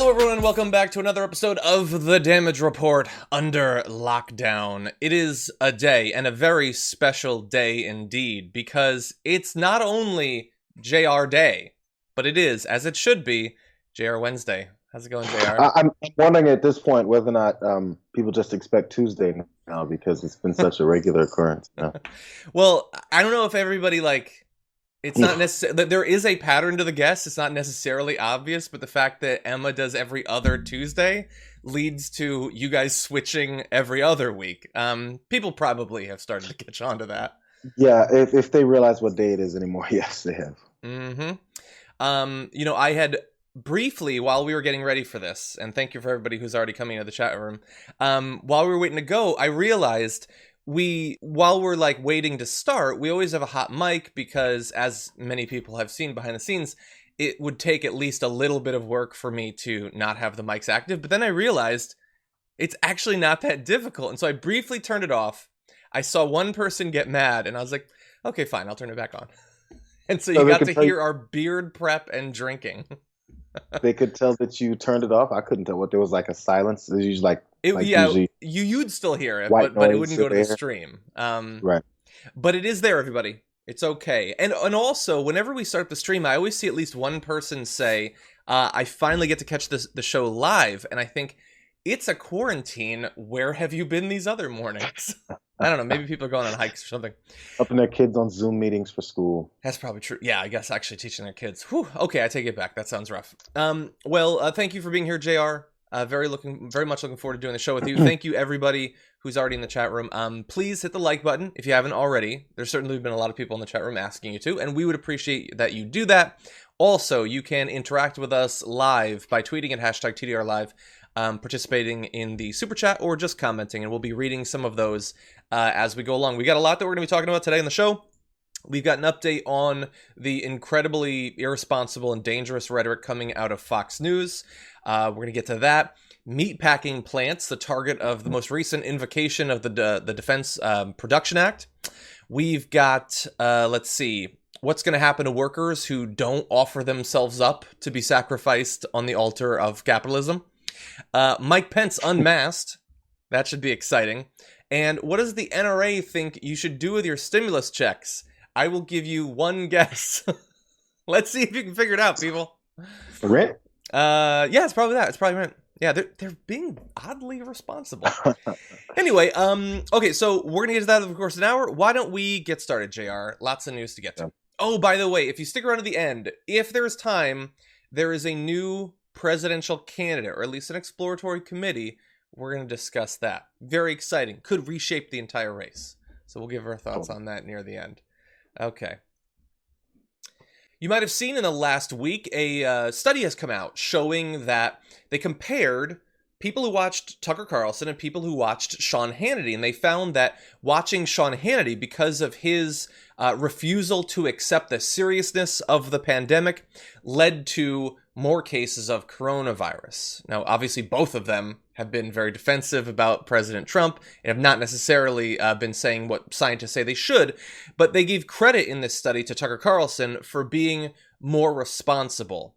Hello everyone and welcome back to another episode of The Damage Report under lockdown. It is a day, and a very special day indeed, because it's not only Jayar Day, but it is, as it should be, Jayar Wednesday. How's it going, Jayar? I'm wondering at this point whether or not people just expect Tuesday now because it's been such a regular occurrence. Well, I don't know if everybody, it's not necessarily, there is a pattern to the guess. It's not necessarily obvious, but the fact that Emma does every other Tuesday leads to you guys switching every other week. People probably have started to catch on to that. Yeah, if they realize what day it is anymore, yes, they have. I had briefly, while we were getting ready for this, and thank you for everybody who's already coming into the chat room, while we were waiting to go, I realized while we're waiting to start, we always have a hot mic because, as many people have seen behind the scenes, it would take at least a little bit of work for me to not have the mics active. But then I realized it's actually not that difficult. And so I briefly turned it off. I saw one person get mad and I was like, okay, fine, I'll turn it back on. And so you got to hear our beard prep and drinking. They could tell that you turned it off. I couldn't tell what there was a silence. There's usually you'd still hear it, but it wouldn't go to the stream. Right. But it is there, everybody. It's okay. And also, whenever we start the stream, I always see at least one person say, I finally get to catch the show live. And I think, it's a quarantine. Where have you been these other mornings? I don't know. Maybe people are going on hikes or something. Helping their kids on Zoom meetings for school. That's probably true. Yeah, I guess actually teaching their kids. Whew. Okay, I take it back. That sounds rough. Thank you for being here, Jayar. Very much looking forward to doing the show with you. Thank you, everybody who's already in the chat room. Please hit the like button if you haven't already. There's certainly been a lot of people in the chat room asking you to, and we would appreciate that you do that. Also, you can interact with us live by tweeting at #TDRLive, participating in the super chat, or just commenting, and we'll be reading some of those as we go along. We got a lot that we're going to be talking about today on the show. We've got an update on the incredibly irresponsible and dangerous rhetoric coming out of Fox News. We're going to get to that. Meatpacking plants, the target of the most recent invocation of the Defense Production Act. We've got, what's going to happen to workers who don't offer themselves up to be sacrificed on the altar of capitalism. Mike Pence unmasked. That should be exciting. And what does the NRA think you should do with your stimulus checks? I will give you one guess. Let's see if you can figure it out, people. Rent? Yeah, it's probably that. It's probably rent. Yeah, they're being oddly responsible. Anyway, okay, so we're gonna get to that, of course, in an hour. Why don't we get started, JR? Lots of news to get to. Oh, by the way, if you stick around to the end, if there's time, there is a new presidential candidate, or at least an exploratory committee. We're going to discuss that. Very exciting. Could reshape the entire race. So we'll give our thoughts on that near the end. Okay. You might have seen in the last week, a study has come out showing that they compared people who watched Tucker Carlson and people who watched Sean Hannity. And they found that watching Sean Hannity, because of his refusal to accept the seriousness of the pandemic, led to more cases of coronavirus. Now, obviously, both of them have been very defensive about President Trump and have not necessarily been saying what scientists say they should, but they gave credit in this study to Tucker Carlson for being more responsible.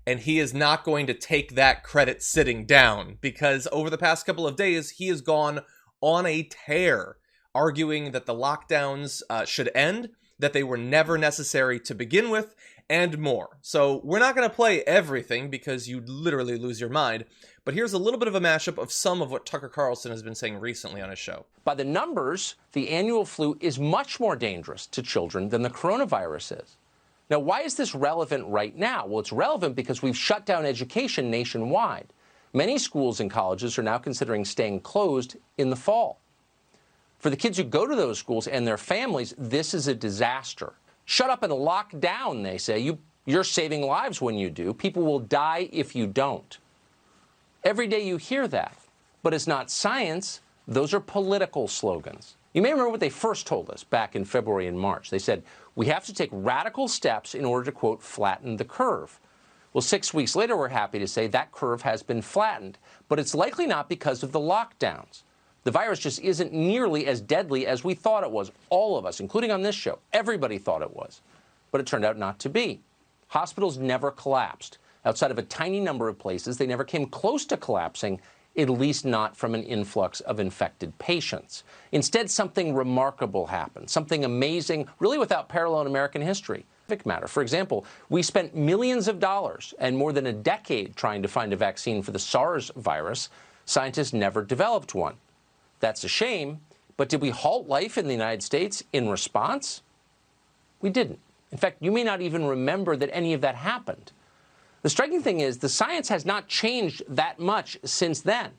And he is not going to take that credit sitting down, because over the past couple of days, he has gone on a tear, arguing that the lockdowns should end, that they were never necessary to begin with, and more. So we're not going to play everything because you'd literally lose your mind, but here's a little bit of a mashup of some of what Tucker Carlson has been saying recently on his show. By the numbers, the annual flu is much more dangerous to children than the coronavirus is. Now, why is this relevant right now? Well, it's relevant because we've shut down education nationwide. Many schools and colleges are now considering staying closed in the fall. For the kids who go to those schools and their families, this is a disaster. Shut up and lock down, they say. You're saving lives when you do. People will die if you don't. Every day you hear that, but it's not science. Those are political slogans. You may remember what they first told us back in February and March. They said, we have to take radical steps in order to, quote, flatten the curve. Well, 6 weeks later, we're happy to say that curve has been flattened, but it's likely not because of the lockdowns. The virus just isn't nearly as deadly as we thought it was. All of us, including on this show, everybody thought it was. But it turned out not to be. Hospitals never collapsed. Outside of a tiny number of places, they never came close to collapsing, at least not from an influx of infected patients. Instead, something remarkable happened, something amazing, really without parallel in American history. Matter. For example, we spent millions of dollars and more than a decade trying to find a vaccine for the SARS virus. Scientists never developed one. That's a shame, but did we halt life in the United States in response? We didn't. In fact, you may not even remember that any of that happened. The striking thing is the science has not changed that much since then.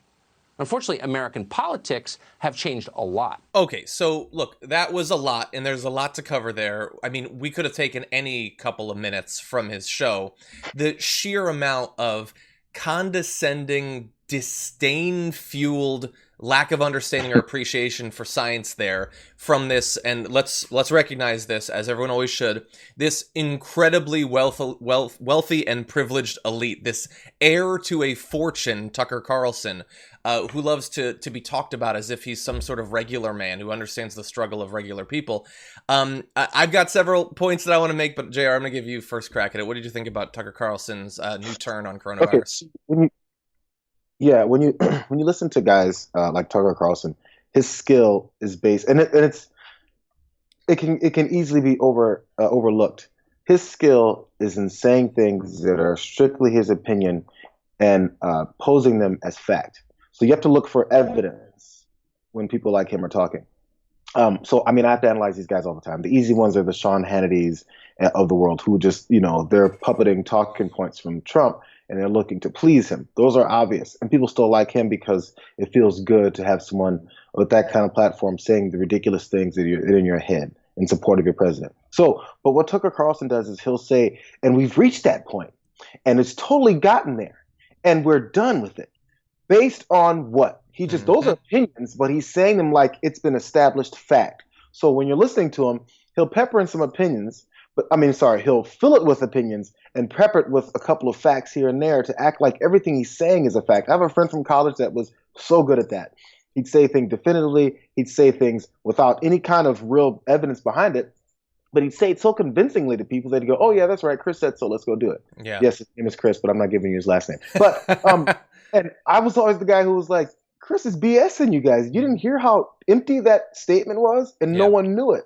Unfortunately, American politics have changed a lot. Okay, so look, that was a lot, and there's a lot to cover there. I mean, we could have taken any couple of minutes from his show. The sheer amount of condescending, disdain-fueled lack of understanding or appreciation for science there from this, and let's recognize this, as everyone always should, this incredibly wealthy and privileged elite, this heir to a fortune, Tucker Carlson, who loves to be talked about as if he's some sort of regular man who understands the struggle of regular people. I've got several points that I want to make, but JR, I'm going to give you first crack at it. What did you think about Tucker Carlson's new turn on coronavirus? Okay, so when you listen to guys like Tucker Carlson, his skill is based, and it can easily be overlooked. His skill is in saying things that are strictly his opinion and posing them as fact. So you have to look for evidence when people like him are talking. So, I mean, I have to analyze these guys all the time. The easy ones are the Sean Hannitys of the world who just, they're puppeting talking points from Trump and they're looking to please him. Those are obvious. And people still like him because it feels good to have someone with that kind of platform saying the ridiculous things that are in your head in support of your president. So, but what Tucker Carlson does is he'll say, and we've reached that point, and it's totally gotten there, and we're done with it. Based on what? Those are opinions, but he's saying them like it's been established fact. So when you're listening to him, he'll pepper in some opinions, he'll fill it with opinions and pepper it with a couple of facts here and there to act like everything he's saying is a fact. I have a friend from college that was so good at that. He'd say things definitively. He'd say things without any kind of real evidence behind it. But he'd say it so convincingly to people that he'd go, oh, yeah, that's right. Chris said so. Let's go do it. Yeah. Yes, his name is Chris, but I'm not giving you his last name. But and I was always the guy who was like, Chris is BSing you guys. You didn't hear how empty that statement was, and no one knew it.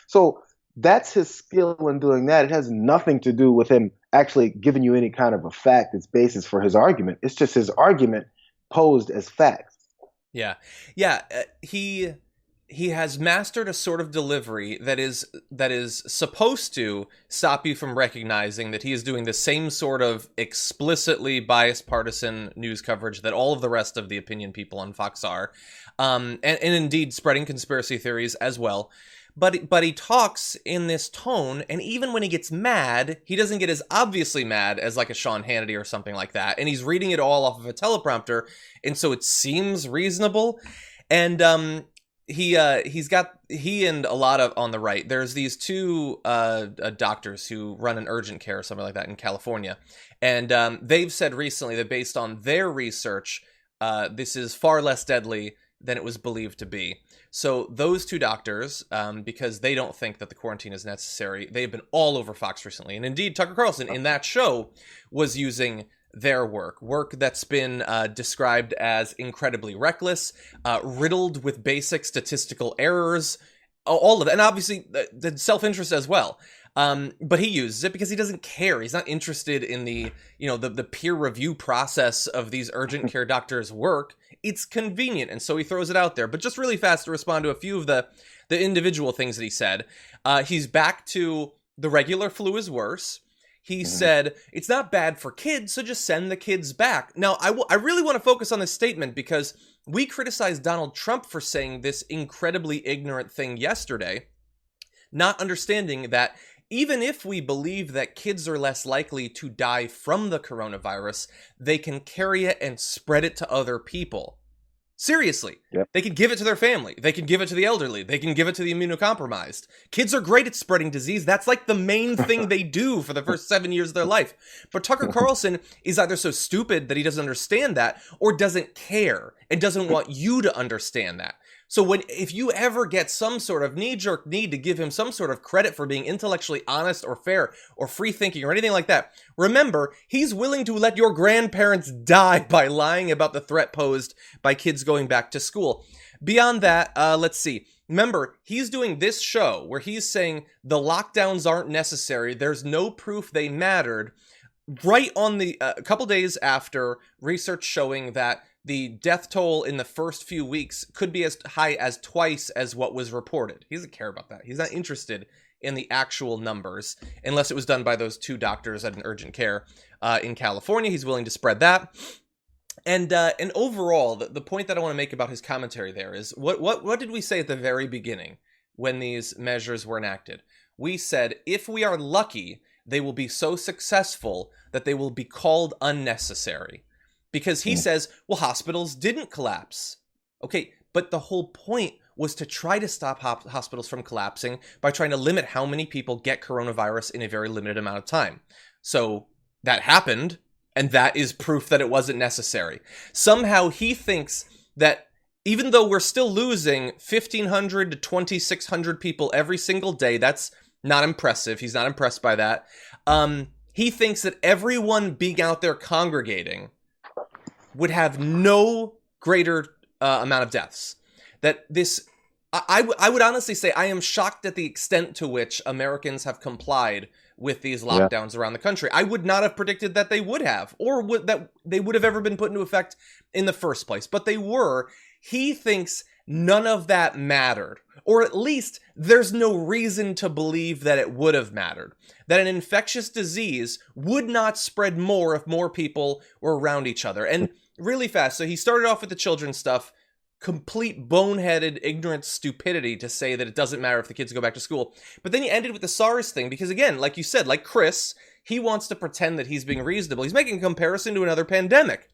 So that's his skill in doing that. It has nothing to do with him actually giving you any kind of a fact that's basis for his argument. It's just his argument posed as facts. Yeah. He has mastered a sort of delivery that is supposed to stop you from recognizing that he is doing the same sort of explicitly biased partisan news coverage that all of the rest of the opinion people on Fox are, and indeed spreading conspiracy theories as well. But he talks in this tone, and even when he gets mad, he doesn't get as obviously mad as like a Sean Hannity or something like that. And he's reading it all off of a teleprompter, and so it seems reasonable. And he and a lot of on the right, there's these two doctors who run an urgent care or something like that in California, and they've said recently that based on their research, this is far less deadly than it was believed to be. So those two doctors, because they don't think that the quarantine is necessary, they've been all over Fox recently. And indeed, Tucker Carlson in that show was using their work that's been described as incredibly reckless, riddled with basic statistical errors, all of it. And obviously the self-interest as well. But he uses it because he doesn't care. He's not interested in the peer review process of these urgent care doctors' work. It's convenient, and so he throws it out there. But just really fast to respond to a few of the individual things that he said. He's back to the regular flu is worse. He said, it's not bad for kids, so just send the kids back. Now, I really want to focus on this statement because we criticized Donald Trump for saying this incredibly ignorant thing yesterday, not understanding that even if we believe that kids are less likely to die from the coronavirus, they can carry it and spread it to other people. Seriously. Yep. They can give it to their family. They can give it to the elderly. They can give it to the immunocompromised. Kids are great at spreading disease. That's like the main thing they do for the first 7 years of their life. But Tucker Carlson is either so stupid that he doesn't understand that or doesn't care and doesn't want you to understand that. So if you ever get some sort of knee-jerk need to give him some sort of credit for being intellectually honest or fair or free-thinking or anything like that, remember, he's willing to let your grandparents die by lying about the threat posed by kids going back to school. Beyond that, let's see. Remember, he's doing this show where he's saying the lockdowns aren't necessary, there's no proof they mattered, right on the a couple days after research showing that the death toll in the first few weeks could be as high as twice as what was reported. He doesn't care about that. He's not interested in the actual numbers, unless it was done by those 2 doctors at an urgent care in California. He's willing to spread that. And overall, the point that I want to make about his commentary there is, what did we say at the very beginning when these measures were enacted? We said, if we are lucky, they will be so successful that they will be called unnecessary. Because he says, well, hospitals didn't collapse. Okay, but the whole point was to try to stop hospitals from collapsing by trying to limit how many people get coronavirus in a very limited amount of time. So that happened, and that is proof that it wasn't necessary. Somehow he thinks that even though we're still losing 1,500 to 2,600 people every single day, that's not impressive. He's not impressed by that. He thinks that everyone being out there congregating would have no greater amount of deaths. That this, I would honestly say, I am shocked at the extent to which Americans have complied with these lockdowns around the country. I would not have predicted that they would have, or that they would have ever been put into effect in the first place, but they were. He thinks none of that mattered, or at least there's no reason to believe that it would have mattered. That an infectious disease would not spread more if more people were around each other. And really fast, so he started off with the children's stuff, complete boneheaded, ignorant stupidity to say that it doesn't matter if the kids go back to school. But then he ended with the SARS thing, because again, like you said, like Chris, he wants to pretend that he's being reasonable. He's making a comparison to another pandemic.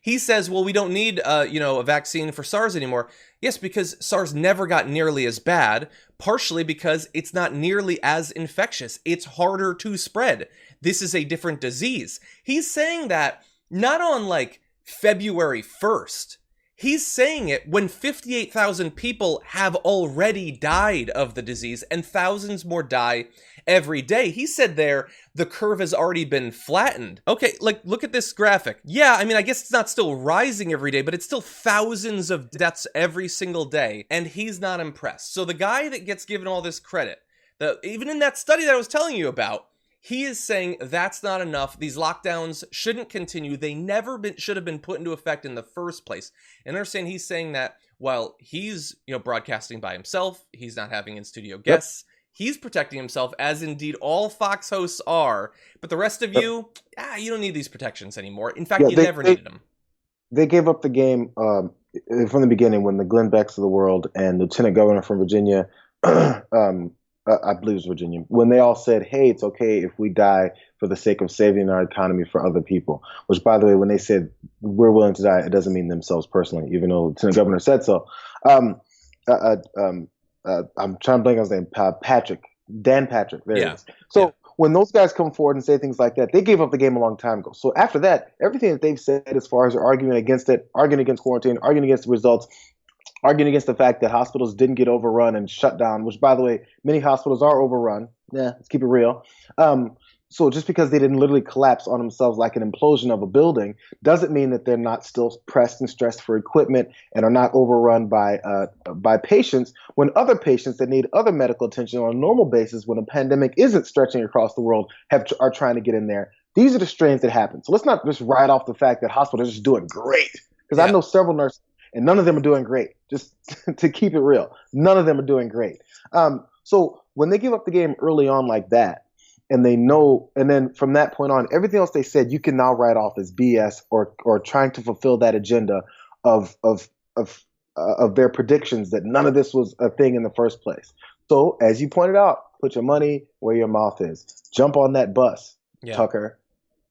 He says, well, we don't need, a vaccine for SARS anymore. Yes, because SARS never got nearly as bad, partially because it's not nearly as infectious. It's harder to spread. This is a different disease. He's saying that not on, February 1st. He's saying it when 58,000 people have already died of the disease and thousands more die every day. He said there, the curve has already been flattened. Okay, look at this graphic. Yeah, I mean, I guess it's not still rising every day, but it's still thousands of deaths every single day, and he's not impressed. So the guy that gets given all this credit, even in that study that I was telling you about, he is saying that's not enough. These lockdowns shouldn't continue. They should have been put into effect in the first place. And understand he's saying that while he's, broadcasting by himself, he's not having in-studio guests. Yep. He's protecting himself, as indeed all Fox hosts are. But the rest of you, you don't need these protections anymore. In fact, you never needed them. They gave up the game from the beginning when the Glenn Becks of the world and Lieutenant Governor from Virginia, I believe it was Virginia, when they all said, hey, it's okay if we die for the sake of saving our economy for other people. Which, by the way, when they said we're willing to die, it doesn't mean themselves personally, even though Lieutenant Governor said so. I'm trying to blank on his name, Dan Patrick. There it is. So when those guys come forward and say things like that, they gave up the game a long time ago. So after that, everything that they've said as far as arguing against it, arguing against quarantine, arguing against the results, arguing against the fact that hospitals didn't get overrun and shut down, which, by the way, many hospitals are overrun. Yeah, let's keep it real. So just because they didn't literally collapse on themselves like an implosion of a building doesn't mean that they're not still pressed and stressed for equipment and are not overrun by patients, when other patients that need other medical attention on a normal basis, when a pandemic isn't stretching across the world, are trying to get in there. These are the strains that happen. So let's not just write off the fact that hospitals are just doing great, because I know several nurses and none of them are doing great. Just to keep it real, none of them are doing great. So when they give up the game early on like that, and they know, and then from that point on, everything else they said you can now write off as BS or trying to fulfill that agenda of their predictions that none of this was a thing in the first place. So as you pointed out, put your money where your mouth is. Jump on that bus, Tucker.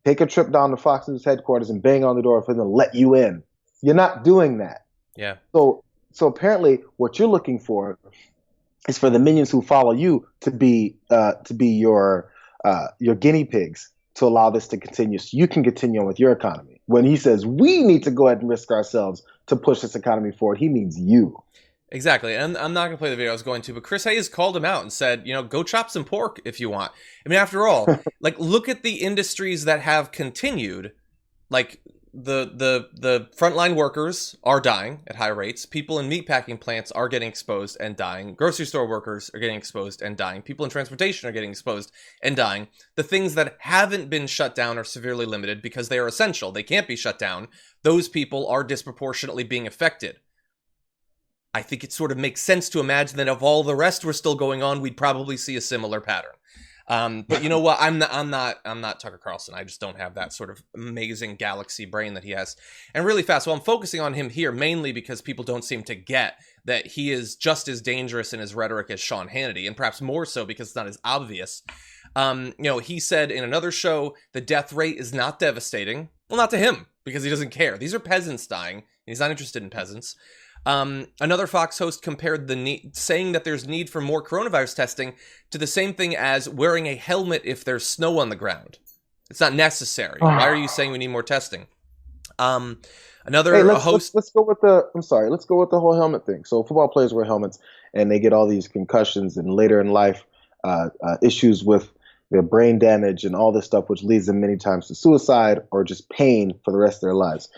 Take a trip down to Fox News headquarters and bang on the door for them to let you in. You're not doing that. Yeah. So apparently, what you're looking for is for the minions who follow you to be your guinea pigs to allow this to continue, so you can continue on with your economy. When he says we need to go ahead and risk ourselves to push this economy forward, he means you. Exactly. And I'm not going to play the video I was going to, but Chris Hayes called him out and said, go chop some pork if you want. I mean, after all, like, look at the industries that have continued. Like, the frontline workers are dying at high rates. People in meatpacking plants are getting exposed and dying. Grocery store workers are getting exposed and dying. People in transportation are getting exposed and dying. The things that haven't been shut down are severely limited because they are essential. They can't be shut down. Those people are disproportionately being affected. I think it sort of makes sense to imagine that if all the rest were still going on, we'd probably see a similar pattern. But you know what? I'm not Tucker Carlson. I just don't have that sort of amazing galaxy brain that he has. And really fast. Well, I'm focusing on him here mainly because people don't seem to get that he is just as dangerous in his rhetoric as Sean Hannity, and perhaps more so because it's not as obvious. He said in another show the death rate is not devastating. Well, not to him because he doesn't care. These are peasants dying. And he's not interested in peasants. Another Fox host compared saying that there's need for more coronavirus testing to the same thing as wearing a helmet if there's snow on the ground. It's not necessary. Why are you saying we need more testing? Host. Let's go with the whole helmet thing. So football players wear helmets and they get all these concussions and later in life issues with their brain damage and all this stuff, which leads them many times to suicide or just pain for the rest of their lives.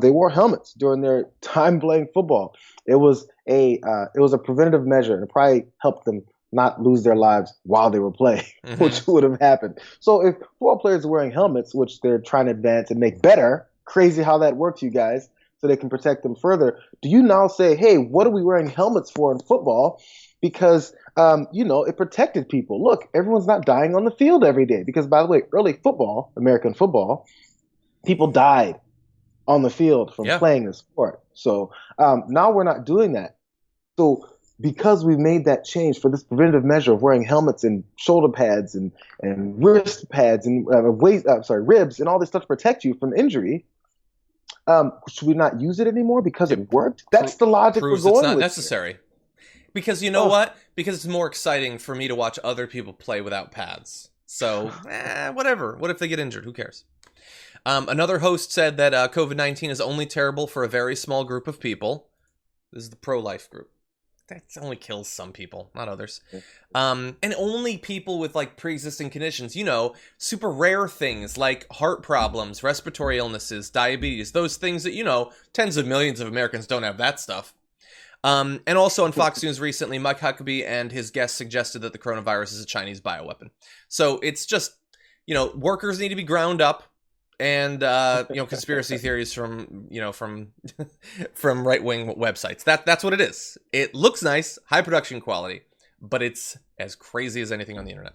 They wore helmets during their time playing football. It was a preventative measure, and it probably helped them not lose their lives while they were playing, which would have happened. So if football players are wearing helmets, which they're trying to advance and make better, crazy how that works, you guys, so they can protect them further. Do you now say, hey, what are we wearing helmets for in football? Because, it protected people. Look, everyone's not dying on the field every day. Because, by the way, early football, American football, people died on the field from playing the sport. So now we're not doing that. So because we made that change for this preventative measure of wearing helmets and shoulder pads and wrist pads and ribs and all this stuff to protect you from injury, should we not use it anymore because it worked? That's the logic we're going with. It's not necessary. Because you know what? Because it's more exciting for me to watch other people play without pads. So, whatever. What if they get injured? Who cares? Another host said that COVID-19 is only terrible for a very small group of people. This is the pro-life group. That only kills some people, not others. And only people with like pre-existing conditions, super rare things like heart problems, respiratory illnesses, diabetes, those things that, tens of millions of Americans don't have that stuff. And also on Fox News recently, Mike Huckabee and his guests suggested that the coronavirus is a Chinese bioweapon. So it's just, workers need to be ground up. And conspiracy theories from right-wing websites. That's what it is. It looks nice, high production quality, but it's as crazy as anything on the internet.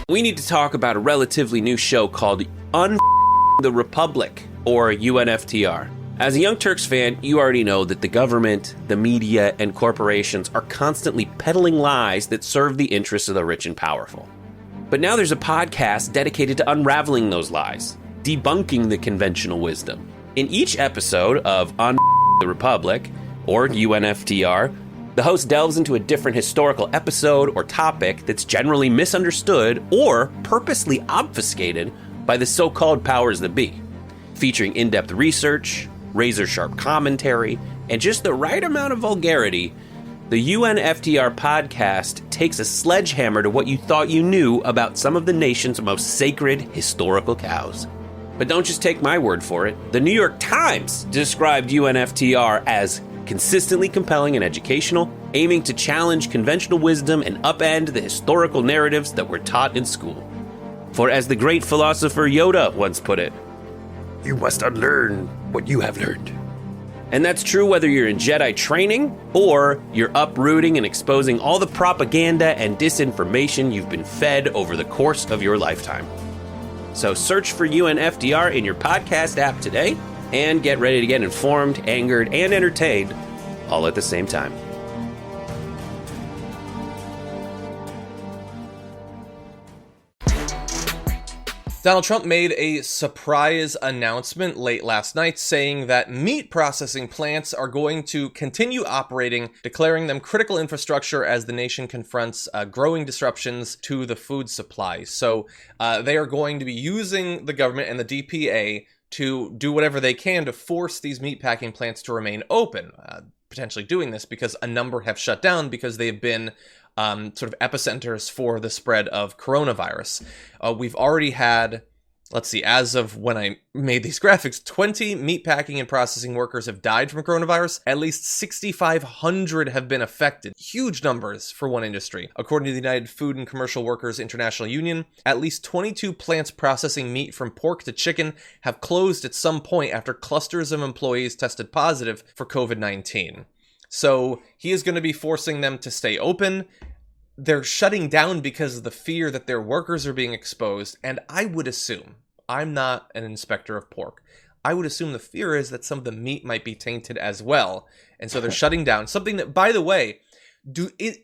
We need to talk about a relatively new show called the Republic, or UNFTR. As a Young Turks fan, you already know that the government, the media, and corporations are constantly peddling lies that serve the interests of the rich and powerful. But now there's a podcast dedicated to unraveling those lies, debunking the conventional wisdom. In each episode of the Republic, or UNFTR, the host delves into a different historical episode or topic that's generally misunderstood or purposely obfuscated by the so-called powers that be, featuring in-depth research, razor-sharp commentary, and just the right amount of vulgarity. The UNFTR podcast takes a sledgehammer to what you thought you knew about some of the nation's most sacred historical cows. But don't just take my word for it. The New York Times described UNFTR as consistently compelling and educational, aiming to challenge conventional wisdom and upend the historical narratives that were taught in school. For as the great philosopher Yoda once put it, you must unlearn what you have learned. And that's true whether you're in Jedi training or you're uprooting and exposing all the propaganda and disinformation you've been fed over the course of your lifetime. So search for UNFDR in your podcast app today and get ready to get informed, angered, and entertained all at the same time. Donald Trump made a surprise announcement late last night saying that meat processing plants are going to continue operating, declaring them critical infrastructure as the nation confronts growing disruptions to the food supply. So they are going to be using the government and the DPA to do whatever they can to force these meatpacking plants to remain open. potentially doing this, because a number have shut down because they've been sort of epicenters for the spread of coronavirus. We've already had, let's see, as of when I made these graphics, 20 meatpacking and processing workers have died from coronavirus. At least 6,500 have been affected. Huge numbers for one industry. According to the United Food and Commercial Workers International Union, at least 22 plants processing meat from pork to chicken have closed at some point after clusters of employees tested positive for COVID-19. So he is going to be forcing them to stay open. They're shutting down because of the fear that their workers are being exposed. And I would assume, I'm not an inspector of pork, I would assume the fear is that some of the meat might be tainted as well. And so they're shutting down. Something that, by the way,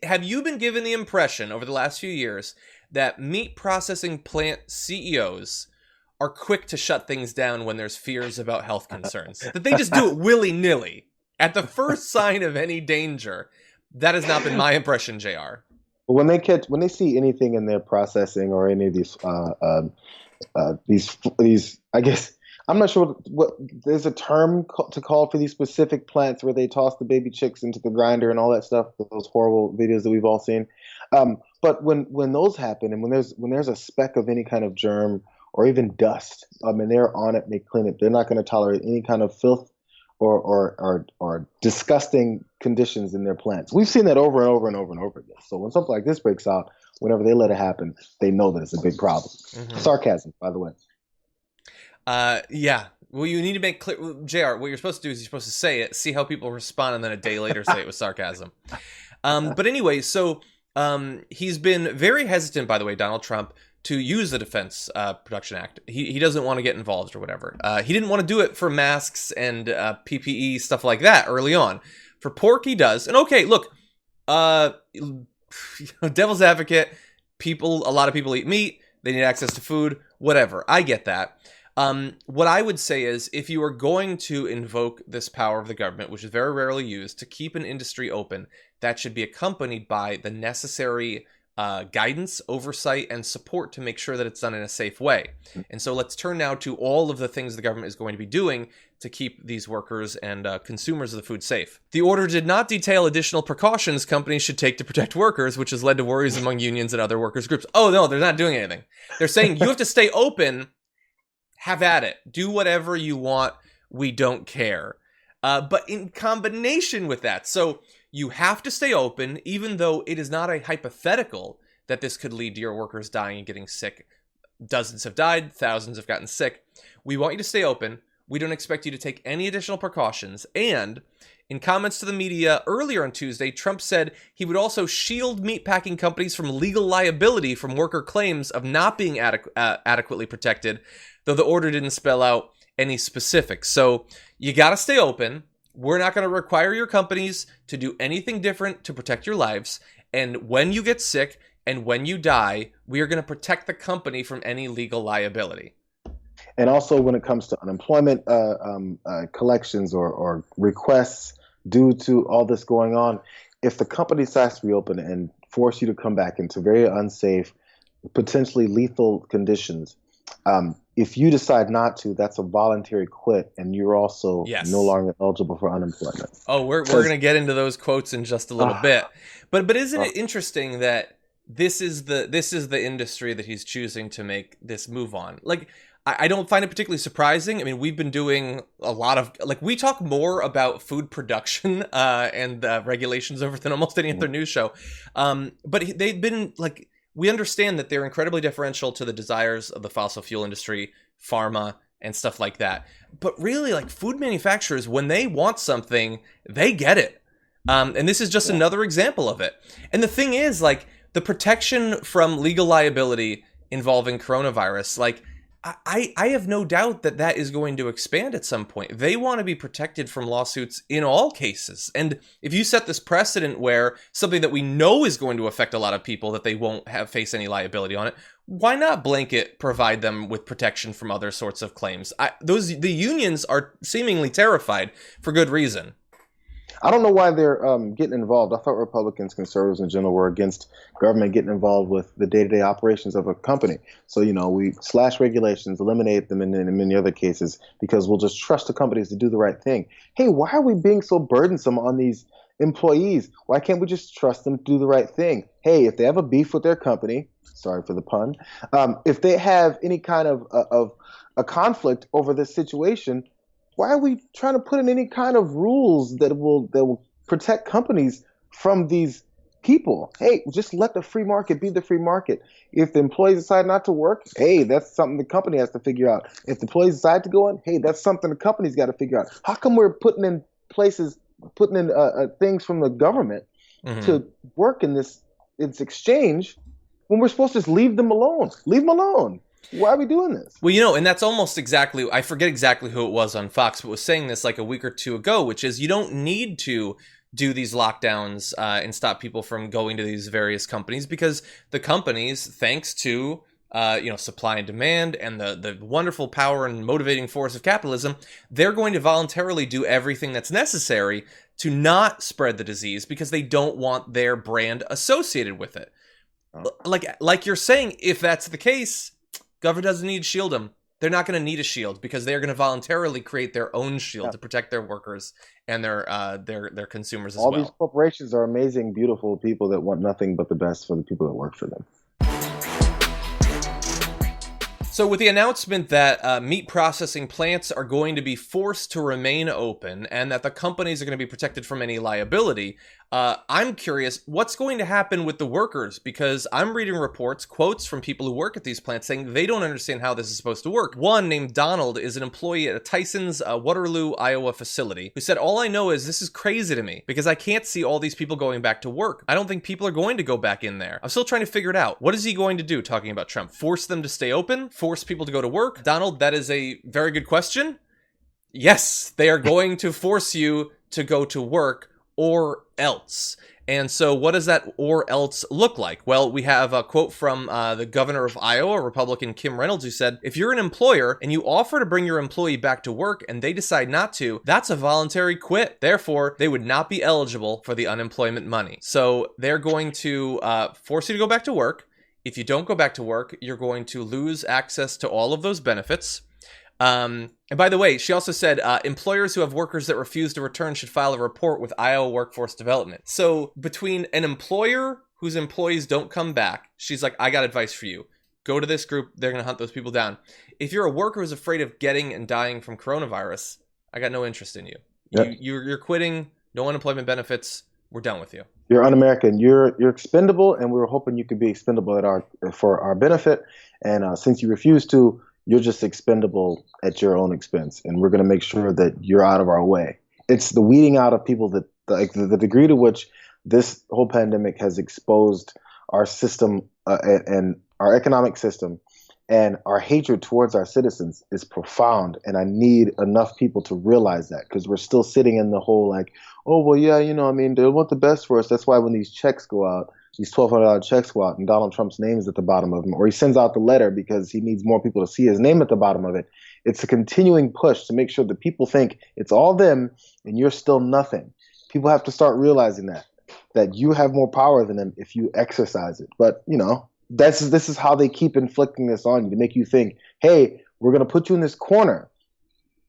have you been given the impression over the last few years that meat processing plant CEOs are quick to shut things down when there's fears about health concerns? That they just do it willy-nilly at the first sign of any danger? That has not been my impression, JR. When they see anything in their processing or any of these, I guess, I'm not sure what there's a term to call for these specific plants where they toss the baby chicks into the grinder and all that stuff. Those horrible videos that we've all seen. But when those happen, and when there's a speck of any kind of germ or even dust, and they're on it and they clean it, they're not going to tolerate any kind of filth or disgusting conditions in their plants. We've seen that over and over and over and over again. So when something like this breaks out, whenever they let it happen, they know that it's a big problem. Mm-hmm. Sarcasm, by the way. Yeah. Well, you need to make clear, JR, what you're supposed to do is you're supposed to say it, see how people respond, and then a day later say it was sarcasm. But anyway, so he's been very hesitant, by the way, Donald Trump, to use the Defense Production Act. He doesn't want to get involved or whatever. He didn't want to do it for masks and PPE, stuff like that early on. For pork, he does. And okay, look, devil's advocate, a lot of people eat meat, they need access to food, whatever. I get that. What I would say is, if you are going to invoke this power of the government, which is very rarely used, to keep an industry open, that should be accompanied by the necessary guidance, oversight, and support to make sure that it's done in a safe way. And so let's turn now to all of the things the government is going to be doing to keep these workers and consumers of the food safe. The order did not detail additional precautions companies should take to protect workers, which has led to worries among unions and other workers groups. Oh, no, they're not doing anything. They're saying you have to stay open, have at it. Do whatever you want. We don't care. But in combination with that, so you have to stay open, even though it is not a hypothetical that this could lead to your workers dying and getting sick. Dozens have died, thousands have gotten sick. We want you to stay open. We don't expect you to take any additional precautions. And in comments to the media earlier on Tuesday, Trump said he would also shield meatpacking companies from legal liability from worker claims of not being adequately protected, though the order didn't spell out any specifics. So you got to stay open. We're not going to require your companies to do anything different to protect your lives. And when you get sick and when you die, we are going to protect the company from any legal liability. And also when it comes to unemployment collections or requests due to all this going on, if the company decides to reopen and force you to come back into very unsafe, potentially lethal conditions, if you decide not to, that's a voluntary quit, and you're also no longer eligible for unemployment. Oh, we're going to get into those quotes in just a little bit. But isn't it interesting that this is the industry that he's choosing to make this move on? Like, I don't find it particularly surprising. I mean, we've been doing a lot of, like, we talk more about food production and regulations over than almost any other news show. But they've been, like, we understand that they're incredibly deferential to the desires of the fossil fuel industry, pharma, and stuff like that. But really, like, food manufacturers, when they want something, they get it. And this is just another example of it. And the thing is, like, the protection from legal liability involving coronavirus, like, I have no doubt that that is going to expand at some point. They want to be protected from lawsuits in all cases. And if you set this precedent where something that we know is going to affect a lot of people, that they won't face any liability on it, why not blanket provide them with protection from other sorts of claims? The unions are seemingly terrified for good reason. I don't know why they're getting involved. I thought Republicans, conservatives in general, were against government getting involved with the day-to-day operations of a company. So, we slash regulations, eliminate them in many other cases because we'll just trust the companies to do the right thing. Hey, why are we being so burdensome on these employees? Why can't we just trust them to do the right thing? Hey, if they have a beef with their company, sorry for the pun, if they have any kind of a conflict over this situation, why are we trying to put in any kind of rules that will protect companies from these people? Hey, just let the free market be the free market. If the employees decide not to work, hey, that's something the company has to figure out. If the employees decide to go in, hey, that's something the company's got to figure out. How come we're putting in things from the government to work in this exchange when we're supposed to just leave them alone? Leave them alone. Why are we doing this? Well, and that's almost exactly, I forget exactly who it was on Fox, but was saying this like a week or two ago, which is you don't need to do these lockdowns and stop people from going to these various companies, because the companies, thanks to supply and demand and the wonderful power and motivating force of capitalism, they're going to voluntarily do everything that's necessary to not spread the disease because they don't want their brand associated with it. Like you're saying, if that's the case, government doesn't need to shield them. They're not going to need a shield because they're going to voluntarily create their own shield to protect their workers and their consumers as well. All these corporations are amazing, beautiful people that want nothing but the best for the people that work for them. So with the announcement that meat processing plants are going to be forced to remain open and that the companies are going to be protected from any liability, I'm curious, what's going to happen with the workers? Because I'm reading reports, quotes from people who work at these plants saying they don't understand how this is supposed to work. One, named Donald, is an employee at a Tyson's Waterloo, Iowa facility, who said, all I know is this is crazy to me because I can't see all these people going back to work. I don't think people are going to go back in there. I'm still trying to figure it out. What is he going to do, talking about Trump? Force them to stay open? Force people to go to work? Donald, that is a very good question. Yes, they are going to force you to go to work or else. And so what does that or else look like? Well, we have a quote from the governor of Iowa, Republican Kim Reynolds, who said, if you're an employer and you offer to bring your employee back to work and they decide not to, that's a voluntary quit. Therefore, they would not be eligible for the unemployment money. So they're going to force you to go back to work. If you don't go back to work, you're going to lose access to all of those benefits. And by the way, she also said employers who have workers that refuse to return should file a report with Iowa Workforce Development. So between an employer whose employees don't come back, she's like, I got advice for you. Go to this group. They're going to hunt those people down. If you're a worker who's afraid of getting and dying from coronavirus, I got no interest in you. Yep. You're quitting. No unemployment benefits. We're done with you. You're un-American. You're expendable, and we were hoping you could be expendable for our benefit. And since you refuse to, you're just expendable at your own expense, and we're going to make sure that you're out of our way. It's the weeding out of people that, like, the degree to which this whole pandemic has exposed our system and our economic system and our hatred towards our citizens is profound. And I need enough people to realize that, because we're still sitting in the whole like, oh, well, yeah, they want the best for us. That's why when these checks go out, these $1,200 checks go out and Donald Trump's name is at the bottom of them, or he sends out the letter because he needs more people to see his name at the bottom of it. It's a continuing push to make sure that people think it's all them and you're still nothing. People have to start realizing that you have more power than them if you exercise it. But, this is how they keep inflicting this on you, to make you think, hey, we're going to put you in this corner.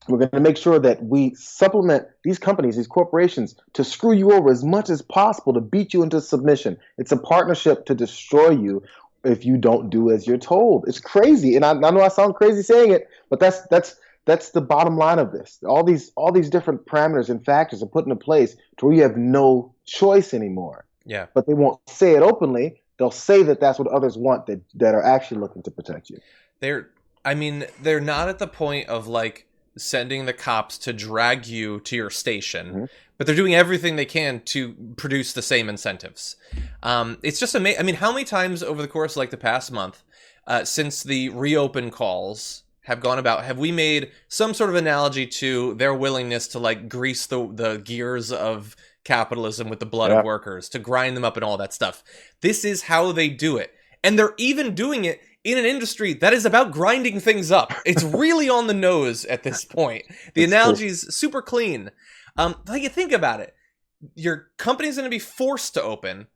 We're going to make sure that we supplement these companies, these corporations, to screw you over as much as possible, to beat you into submission. It's a partnership to destroy you if you don't do as you're told. It's crazy. And I know I sound crazy saying it, but that's the bottom line of this. All these different parameters and factors are put into place to where you have no choice anymore. Yeah. But they won't say it openly. They'll say that that's what others want that are actually looking to protect you. They're not at the point of like sending the cops to drag you to your station, but they're doing everything they can to produce the same incentives. It's just amazing. I mean, how many times over the course of like the past month, since the reopen calls have gone about, have we made some sort of analogy to their willingness to like grease the gears of capitalism with the blood of workers, to grind them up and all that stuff? This is how they do it. And they're even doing it in an industry that is about grinding things up. It's really on the nose at this point. The analogy is super clean. Like, you think about it. your company's going to be forced to open.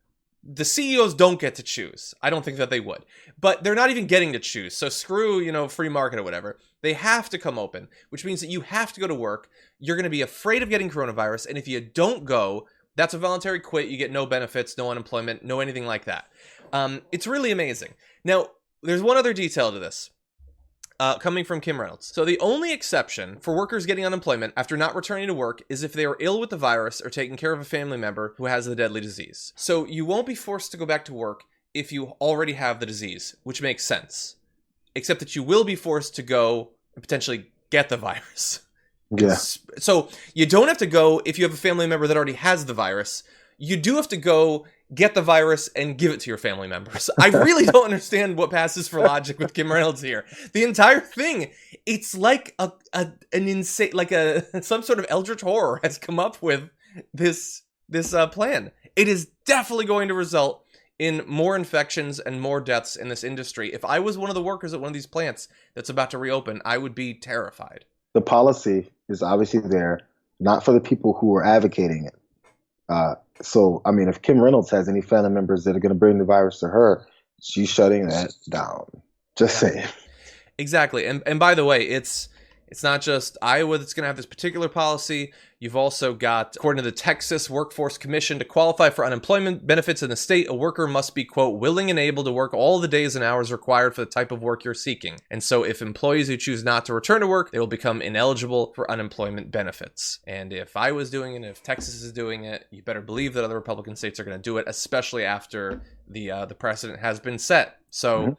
The CEOs don't get to choose. I don't think that they would. But they're not even getting to choose. So screw, free market or whatever. They have to come open, which means that you have to go to work. You're going to be afraid of getting coronavirus. And if you don't go, that's a voluntary quit. You get no benefits, no unemployment, no anything like that. It's really amazing. Now, there's one other detail to this. Coming from Kim Reynolds. So the only exception for workers getting unemployment after not returning to work is if they are ill with the virus or taking care of a family member who has the deadly disease. So you won't be forced to go back to work if you already have the disease, which makes sense. Except that you will be forced to go and potentially get the virus. Yeah. So you don't have to go if you have a family member that already has the virus. You do have to go get the virus and give it to your family members. I really don't understand what passes for logic with Kim Reynolds here. The entire thing, it's like an insane, like some sort of eldritch horror has come up with this plan. It is definitely going to result in more infections and more deaths in this industry. If I was one of the workers at one of these plants that's about to reopen, I would be terrified. The policy is obviously there, not for the people who are advocating it. So, I mean, if Kim Reynolds has any family members that are going to bring the virus to her, she's shutting that down. Just saying. Exactly. And by the way, it's not just Iowa that's going to have this particular policy. You've also got, according to the Texas Workforce Commission, to qualify for unemployment benefits in the state, a worker must be, quote, willing and able to work all the days and hours required for the type of work you're seeking. And so if employees who choose not to return to work, they will become ineligible for unemployment benefits. And if I was doing it, if Texas is doing it, you better believe that other Republican states are going to do it, especially after the precedent has been set. So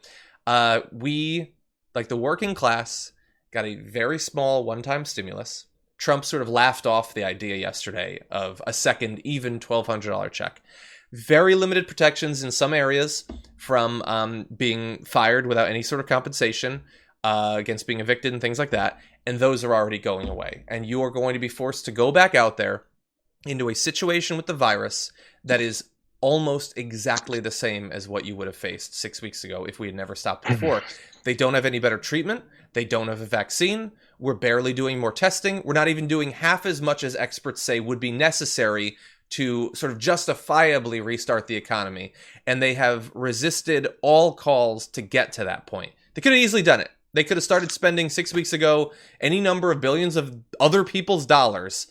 we, like the working class, got a very small one-time stimulus. Trump sort of laughed off the idea yesterday of a second, even $1,200 check. Very limited protections in some areas from being fired without any sort of compensation, against being evicted and things like that. And those are already going away. And you are going to be forced to go back out there into a situation with the virus that is almost exactly the same as what you would have faced 6 weeks ago if we had never stopped before. They don't have any better treatment. They don't have a vaccine. We're barely doing more testing. We're not even doing half as much as experts say would be necessary to sort of justifiably restart the economy. And they have resisted all calls to get to that point. They could have easily done it. They could have started spending 6 weeks ago any number of billions of other people's dollars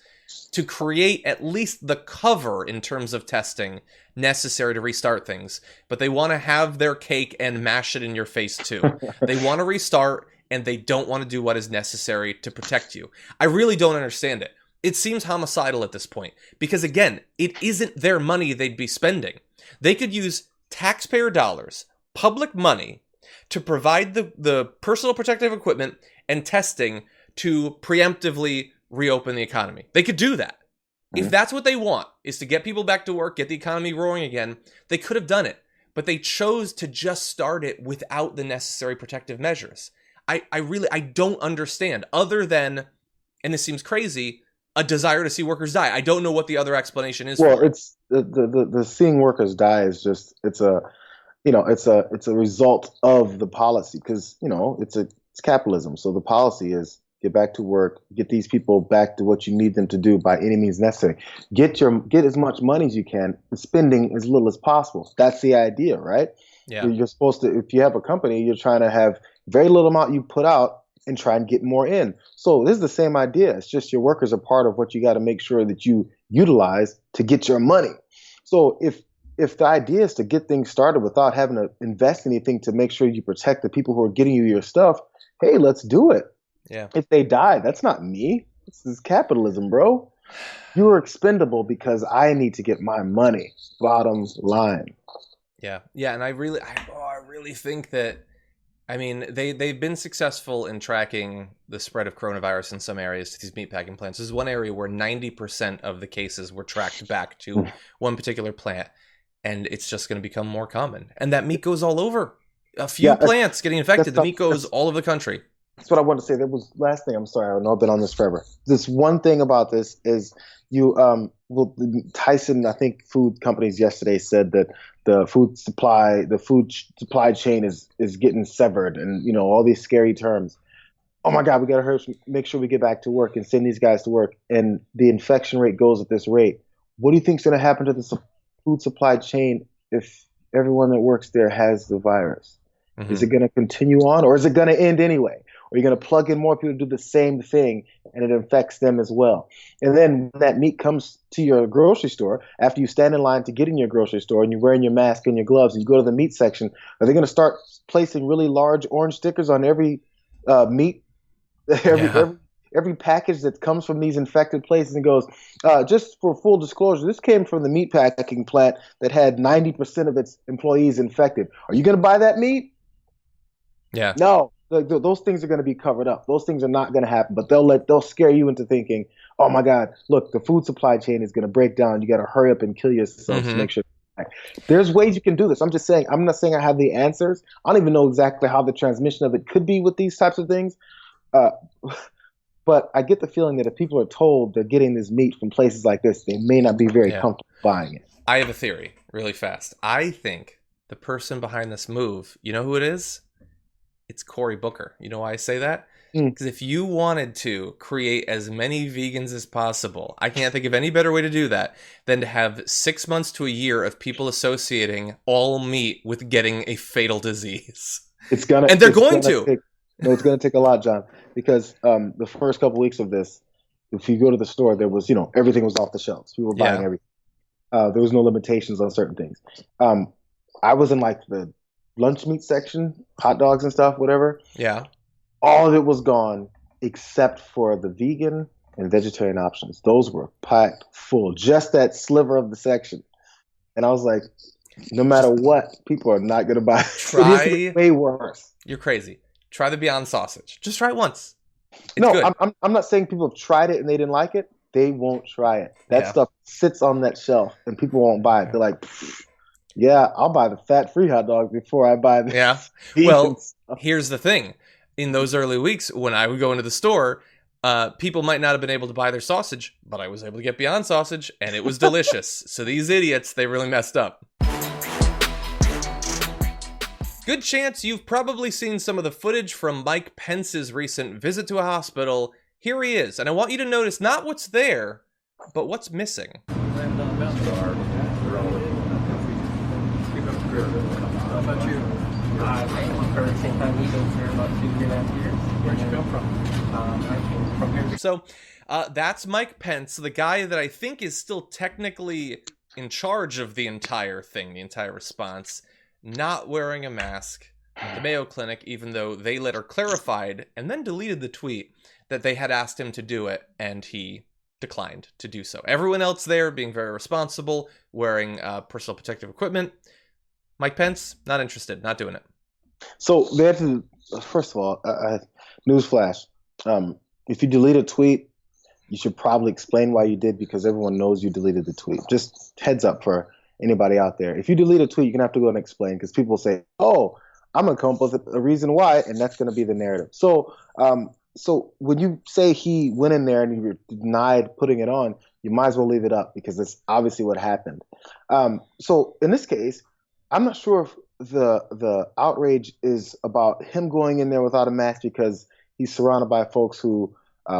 to create at least the cover in terms of testing necessary to restart things. But they want to have their cake and mash it in your face too. They want to restart, and they don't want to do what is necessary to protect you. I really don't understand it. It seems homicidal at this point because, again, it isn't their money they'd be spending. They could use taxpayer dollars, public money, to provide the personal protective equipment and testing to preemptively reopen the economy. They could do that. If that's what they want, is to get people back to work, get the economy roaring again, they could have done it. But they chose to just start it without the necessary protective measures. I don't understand, other than, and this seems crazy, a desire to see workers die. I don't know what the other explanation is. Well, for it. it's the seeing workers die is just it's a result of the policy because it's capitalism. So the policy is get back to work, get these people back to what you need them to do by any means necessary. Get as much money as you can, spending as little as possible. That's the idea, right? Yeah. You're supposed to, if you have a company, you're trying to have very little amount you put out and try and get more in. So this is the same idea. It's just your workers are part of what you got to make sure that you utilize to get your money. So if the idea is to get things started without having to invest anything to make sure you protect the people who are getting you your stuff, hey, let's do it. Yeah. If they die, that's not me. This is capitalism, bro. You are expendable because I need to get my money. Bottom line. Yeah. Yeah. And I really think that, I mean, they've been successful in tracking the spread of coronavirus in some areas to these meatpacking plants. There's one area where 90% of the cases were tracked back to one particular plant, and it's just going to become more common. And that meat goes all over. A few plants getting infected, the meat goes all over the country. That's what I wanted to say. That was last thing. I'm sorry. I know I've been on this forever. This one thing about this is Tyson, I think food companies yesterday said that the food supply chain is getting severed, and all these scary terms. Oh my God, we got to make sure we get back to work and send these guys to work. And the infection rate goes at this rate. what do you think's going to happen to the food supply chain if everyone that works there has the virus? Mm-hmm. Is it going to continue on, or is it going to end anyway? Or are you going to plug in more people to do the same thing and it infects them as well? And then when that meat comes to your grocery store, after you stand in line to get in your grocery store and you're wearing your mask and your gloves and you go to the meat section, are they going to start placing really large orange stickers on every meat, every package that comes from these infected places and goes, just for full disclosure, this came from the meat packing plant that had 90% of its employees infected. Are you going to buy that meat? Yeah. No. Those things are going to be covered up. Those things are not going to happen, but they'll scare you into thinking, oh my God, look, the food supply chain is going to break down. You got to hurry up and kill yourself to make sure. There's ways you can do this. I'm not saying I have the answers. I don't even know exactly how the transmission of it could be with these types of things. But I get the feeling that if people are told they're getting this meat from places like this, they may not be very comfortable buying it. I have a theory really fast. I think the person behind this move, you know who it is? It's Cory Booker. You know why I say that? Because if you wanted to create as many vegans as possible, I can't think of any better way to do that than to have 6 months to a year of people associating all meat with getting a fatal disease. It's going to. It's going to take a lot, John, because the first couple weeks of this, if you go to the store, there was, everything was off the shelves. People were buying everything. There was no limitations on certain things. I was in like the lunch meat section, hot dogs and stuff, whatever. Yeah. All of it was gone except for the vegan and vegetarian options. Those were packed full, just that sliver of the section. And I was like, no matter what, people are not going to buy it. It is way worse. You're crazy. Try the Beyond Sausage. Just try it once. It's no, good. I'm not saying people have tried it and they didn't like it. They won't try it. That stuff sits on that shelf and people won't buy it. They're like, yeah, I'll buy the fat-free hot dog before I buy the Well, stuff. Here's the thing. In those early weeks, when I would go into the store, people might not have been able to buy their sausage, but I was able to get Beyond Sausage, and it was delicious. So these idiots, they really messed up. Good chance you've probably seen some of the footage from Mike Pence's recent visit to a hospital. Here he is, and I want you to notice not what's there, but what's missing. So that's Mike Pence, the guy that I think is still technically in charge of the entire thing, the entire response, not wearing a mask at the Mayo Clinic, even though they later clarified and then deleted the tweet that they had asked him to do it, and he declined to do so. Everyone else there being very responsible, wearing personal protective equipment. Mike Pence, not interested, not doing it. So first of all, newsflash. If you delete a tweet, you should probably explain why you did, because everyone knows you deleted the tweet. Just heads up for anybody out there. If you delete a tweet, you're going to have to go and explain, because people say, oh, I'm going to come up with a reason why, and that's going to be the narrative. So when you say he went in there and he denied putting it on, you might as well leave it up, because that's obviously what happened. So in this case, I'm not sure if the outrage is about him going in there without a mask because he's surrounded by folks who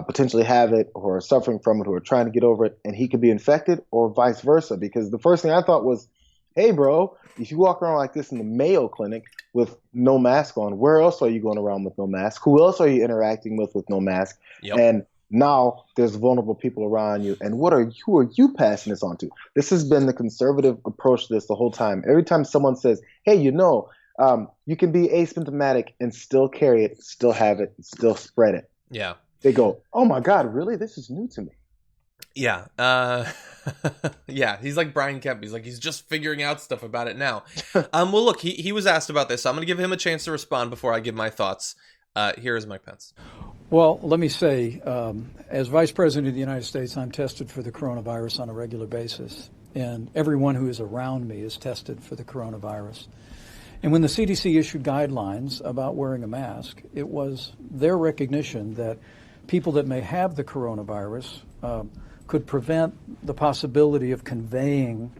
potentially have it or are suffering from it, who are trying to get over it, and he could be infected, or vice versa. Because the first thing I thought was, hey, bro, if you walk around like this in the Mayo Clinic with no mask on, where else are you going around with no mask? Who else are you interacting with no mask? Yep. And now there's vulnerable people around you. And who are you passing this on to? This has been the conservative approach to this the whole time. Every time someone says, hey, you can be asymptomatic and still carry it, still have it, still spread it. Yeah. They go, oh my God, really? This is new to me. Yeah. Yeah, he's like Brian Kemp. He's like, he's just figuring out stuff about it now. Well, look, he was asked about this, so I'm going to give him a chance to respond before I give my thoughts. Here is Mike Pence. Well, let me say, as Vice President of the United States, I'm tested for the coronavirus on a regular basis, and everyone who is around me is tested for the coronavirus. And when the CDC issued guidelines about wearing a mask, it was their recognition that people that may have the coronavirus could prevent the possibility of conveying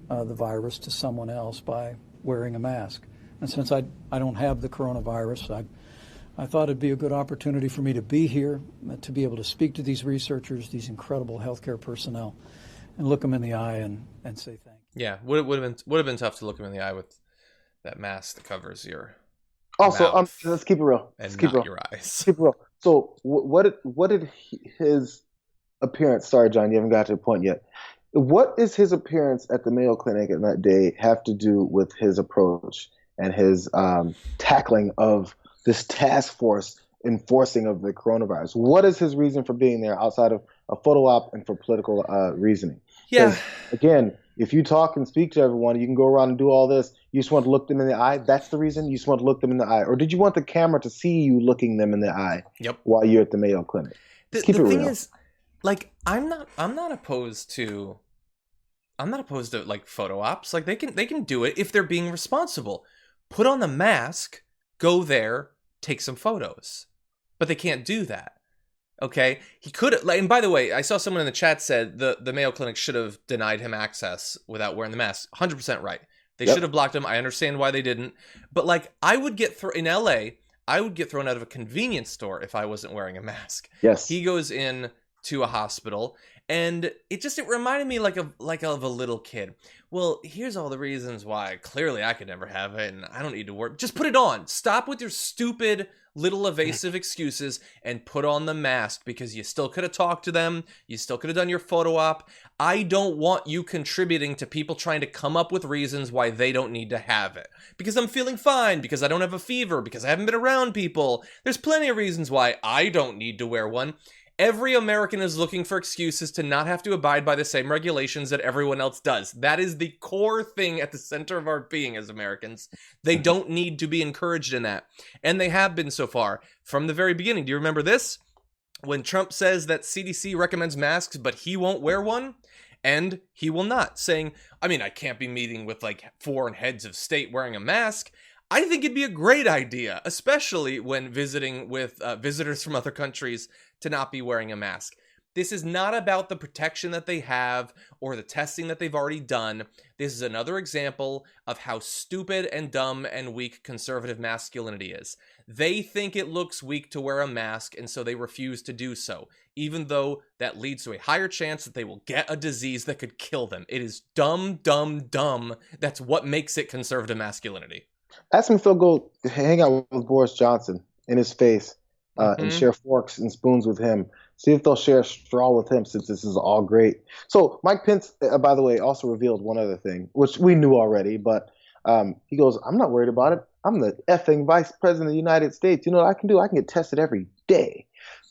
the virus to someone else by wearing a mask. And since I don't have the coronavirus, I thought it'd be a good opportunity for me to be here, to be able to speak to these researchers, these incredible healthcare personnel, and look them in the eye and say thank you. Yeah, would have been tough to look him in the eye with that mask that covers your Also, mouth let's keep it real. and Let's keep it not real. your eyes. Keep it real. So, what did his appearance? Sorry, John, you haven't got to the point yet. What is his appearance at the Mayo Clinic on that day have to do with his approach and his tackling of this task force enforcing of the coronavirus? What is his reason for being there outside of a photo op and for political reasoning? Yeah. Again, if you talk and speak to everyone, you can go around and do all this. You just want to look them in the eye. That's the reason. You just want to look them in the eye, or did you want the camera to see you looking them in the eye? Yep. While you're at the Mayo Clinic. The Keep it thing real. is, like, I'm not opposed to like photo ops. Like they can do it if they're being responsible. Put on the mask, go there, take some photos. But they can't do that. Okay? He could, like, and by the way, I saw someone in the chat said the Mayo Clinic should have denied him access without wearing the mask. 100% right. They should have blocked him. I understand why they didn't. But like, I would get in LA, I would get thrown out of a convenience store if I wasn't wearing a mask. Yes. He goes in to a hospital, and it reminded me like of a little kid. Well, here's all the reasons why clearly I could never have it, and I don't need to work. Just put it on. Stop with your stupid little evasive excuses and put on the mask, because you still could have talked to them. You still could have done your photo op. I don't want you contributing to people trying to come up with reasons why they don't need to have it. Because I'm feeling fine, because I don't have a fever, because I haven't been around people. There's plenty of reasons why I don't need to wear one. Every American is looking for excuses to not have to abide by the same regulations that everyone else does. That is the core thing at the center of our being as Americans. They don't need to be encouraged in that. And they have been so far from the very beginning. Do you remember this? When Trump says that CDC recommends masks, but he won't wear one, and he will not, saying, I mean, I can't be meeting with like foreign heads of state wearing a mask. I think it'd be a great idea, especially when visiting with visitors from other countries, to not be wearing a mask. This is not about the protection that they have or the testing that they've already done. This is another example of how stupid and dumb and weak conservative masculinity is. They think it looks weak to wear a mask, and so they refuse to do so, even though that leads to a higher chance that they will get a disease that could kill them. It is dumb, dumb, dumb. That's what makes it conservative masculinity. Ask him if he'll go hang out with Boris Johnson in his face and share forks and spoons with him. See if they'll share a straw with him, since this is all great. So Mike Pence, by the way, also revealed one other thing, which we knew already, but he goes, I'm not worried about it. I'm the effing vice president of the United States. You know what I can do? I can get tested every day.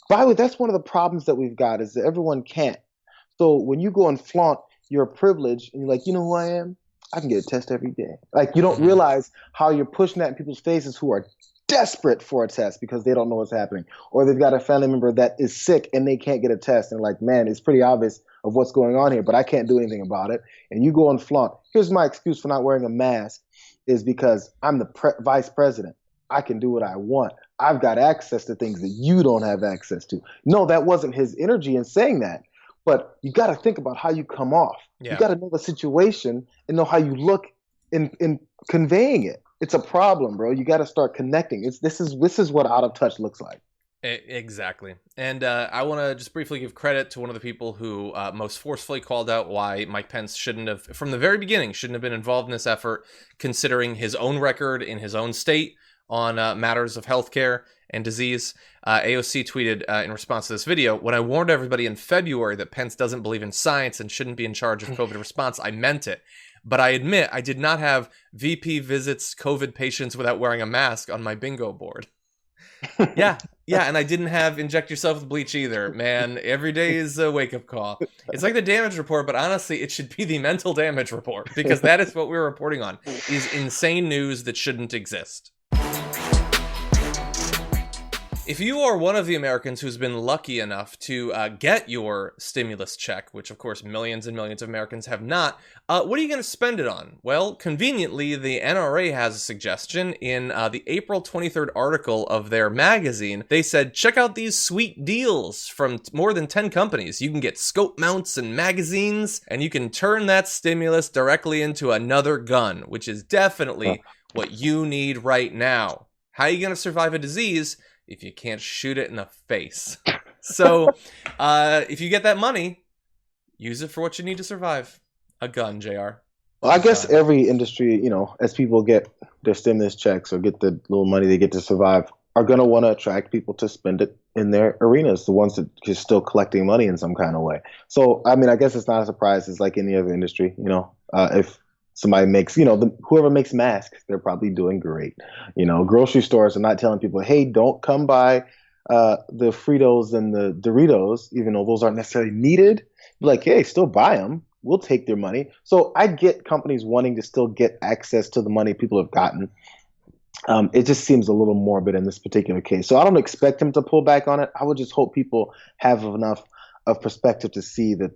By the way, that's one of the problems that we've got, is that everyone can't. So when you go and flaunt your privilege and you're like, you know who I am? I can get a test every day. Like, you don't realize how you're pushing that in people's faces who are desperate for a test because they don't know what's happening. Or they've got a family member that is sick and they can't get a test. And like, man, it's pretty obvious of what's going on here, but I can't do anything about it. And you go and flaunt. Here's my excuse for not wearing a mask, is because I'm the vice president. I can do what I want. I've got access to things that you don't have access to. No, that wasn't his energy in saying that. But you got to think about how you come off. Yeah. You got to know the situation and know how you look in conveying it. It's a problem, bro. You got to start connecting. This is what out of touch looks like. Exactly. And I want to just briefly give credit to one of the people who most forcefully called out why Mike Pence shouldn't have, from the very beginning, shouldn't have been involved in this effort, considering his own record in his own state on matters of healthcare and disease. AOC tweeted in response to this video, when I warned everybody in February that Pence doesn't believe in science and shouldn't be in charge of COVID response, I meant it. But I admit I did not have VP visits COVID patients without wearing a mask on my bingo board. Yeah, and I didn't have inject yourself with bleach either. Man, every day is a wake-up call. It's like the damage report, but honestly, it should be the mental damage report, because that is what we're reporting on, is insane news that shouldn't exist. If you are one of the Americans who's been lucky enough to get your stimulus check, which of course millions and millions of Americans have not, what are you going to spend it on? Well, conveniently, the NRA has a suggestion. In the April 23rd article of their magazine, they said, check out these sweet deals from more than 10 companies. You can get scope mounts and magazines, and you can turn that stimulus directly into another gun, which is definitely what you need right now. How are you going to survive a disease if you can't shoot it in the face? So if you get that money, use it for what you need to survive. A gun, JR. Well, I guess every industry, as people get their stimulus checks or get the little money they get to survive, are going to want to attract people to spend it in their arenas, the ones that are still collecting money in some kind of way. So, I mean, I guess it's not a surprise. It's like any other industry, if somebody makes, whoever makes masks, they're probably doing great. Grocery stores are not telling people, hey, don't come buy the Fritos and the Doritos, even though those aren't necessarily needed. Like, hey, still buy them. We'll take their money. So I get companies wanting to still get access to the money people have gotten. It just seems a little morbid in this particular case. So I don't expect him to pull back on it. I would just hope people have enough of perspective to see that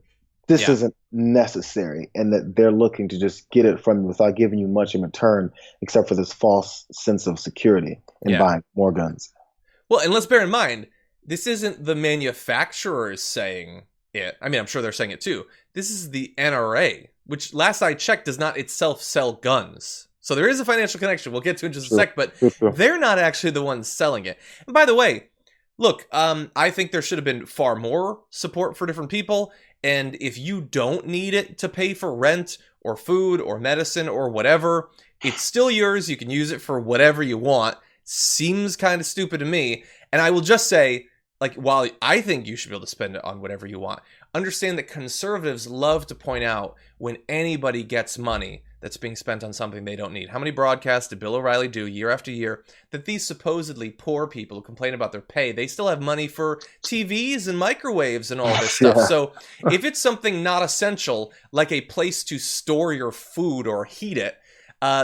this isn't necessary and that they're looking to just get it from you without giving you much in return, except for this false sense of security in buying more guns. Well, and let's bear in mind, this isn't the manufacturers saying it. I mean, I'm sure they're saying it too. This is the NRA, which last I checked does not itself sell guns. So there is a financial connection we'll get to in just a sec, but they're not actually the ones selling it. And by the way, look, I think there should have been far more support for different people. And if you don't need it to pay for rent or food or medicine or whatever, it's still yours. You can use it for whatever you want. Seems kind of stupid to me. And I will just say, like, while I think you should be able to spend it on whatever you want, understand that conservatives love to point out when anybody gets money that's being spent on something they don't need. How many broadcasts did Bill O'Reilly do year after year that these supposedly poor people who complain about their pay, they still have money for TVs and microwaves and all this stuff. So if it's something not essential, like a place to store your food or heat it,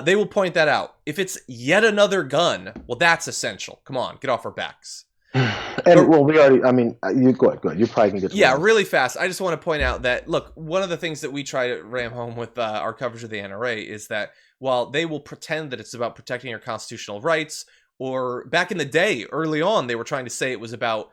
they will point that out. If it's yet another gun, well, that's essential. Come on, get off our backs. We already, I mean, you go ahead. You probably can get to that. Really fast. I just want to point out that, look, one of the things that we try to ram home with our coverage of the NRA is that while they will pretend that it's about protecting your constitutional rights, or back in the day, early on, they were trying to say it was about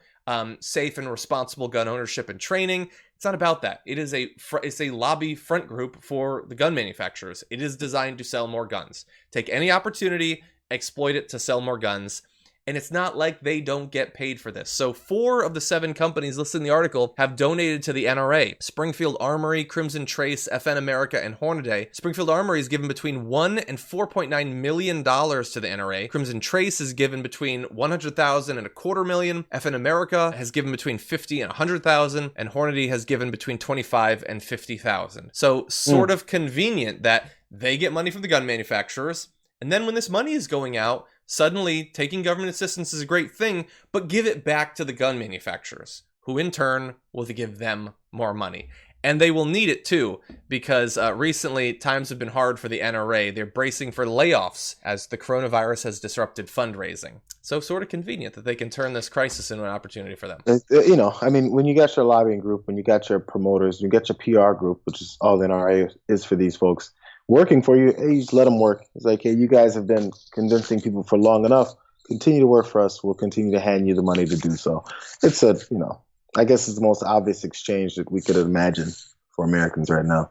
safe and responsible gun ownership and training. It's not about that. It's a lobby front group for the gun manufacturers. It is designed to sell more guns. Take any opportunity, exploit it to sell more guns. And it's not like they don't get paid for this. So 4 of the 7 companies listed in the article have donated to the NRA. Springfield Armory, Crimson Trace, FN America, and Hornady. Springfield Armory has given between $1 and $4.9 million to the NRA. Crimson Trace has given between $100,000 and $250,000. FN America has given between $50,000 and $100,000. And Hornady has given between $25,000 and $50,000. So sort of convenient that they get money from the gun manufacturers. And then when this money is going out, suddenly taking government assistance is a great thing, but give it back to the gun manufacturers, who in turn will give them more money. And they will need it too, because recently times have been hard for the NRA. They're bracing for layoffs as the coronavirus has disrupted fundraising. So sort of convenient that they can turn this crisis into an opportunity for them. I mean, when you got your lobbying group, when you got your promoters, you got your PR group, which is all the NRA is for these folks, working for you, hey, you just let them work. It's like, hey, you guys have been convincing people for long enough. Continue to work for us. We'll continue to hand you the money to do so. It's I guess it's the most obvious exchange that we could imagine for Americans right now.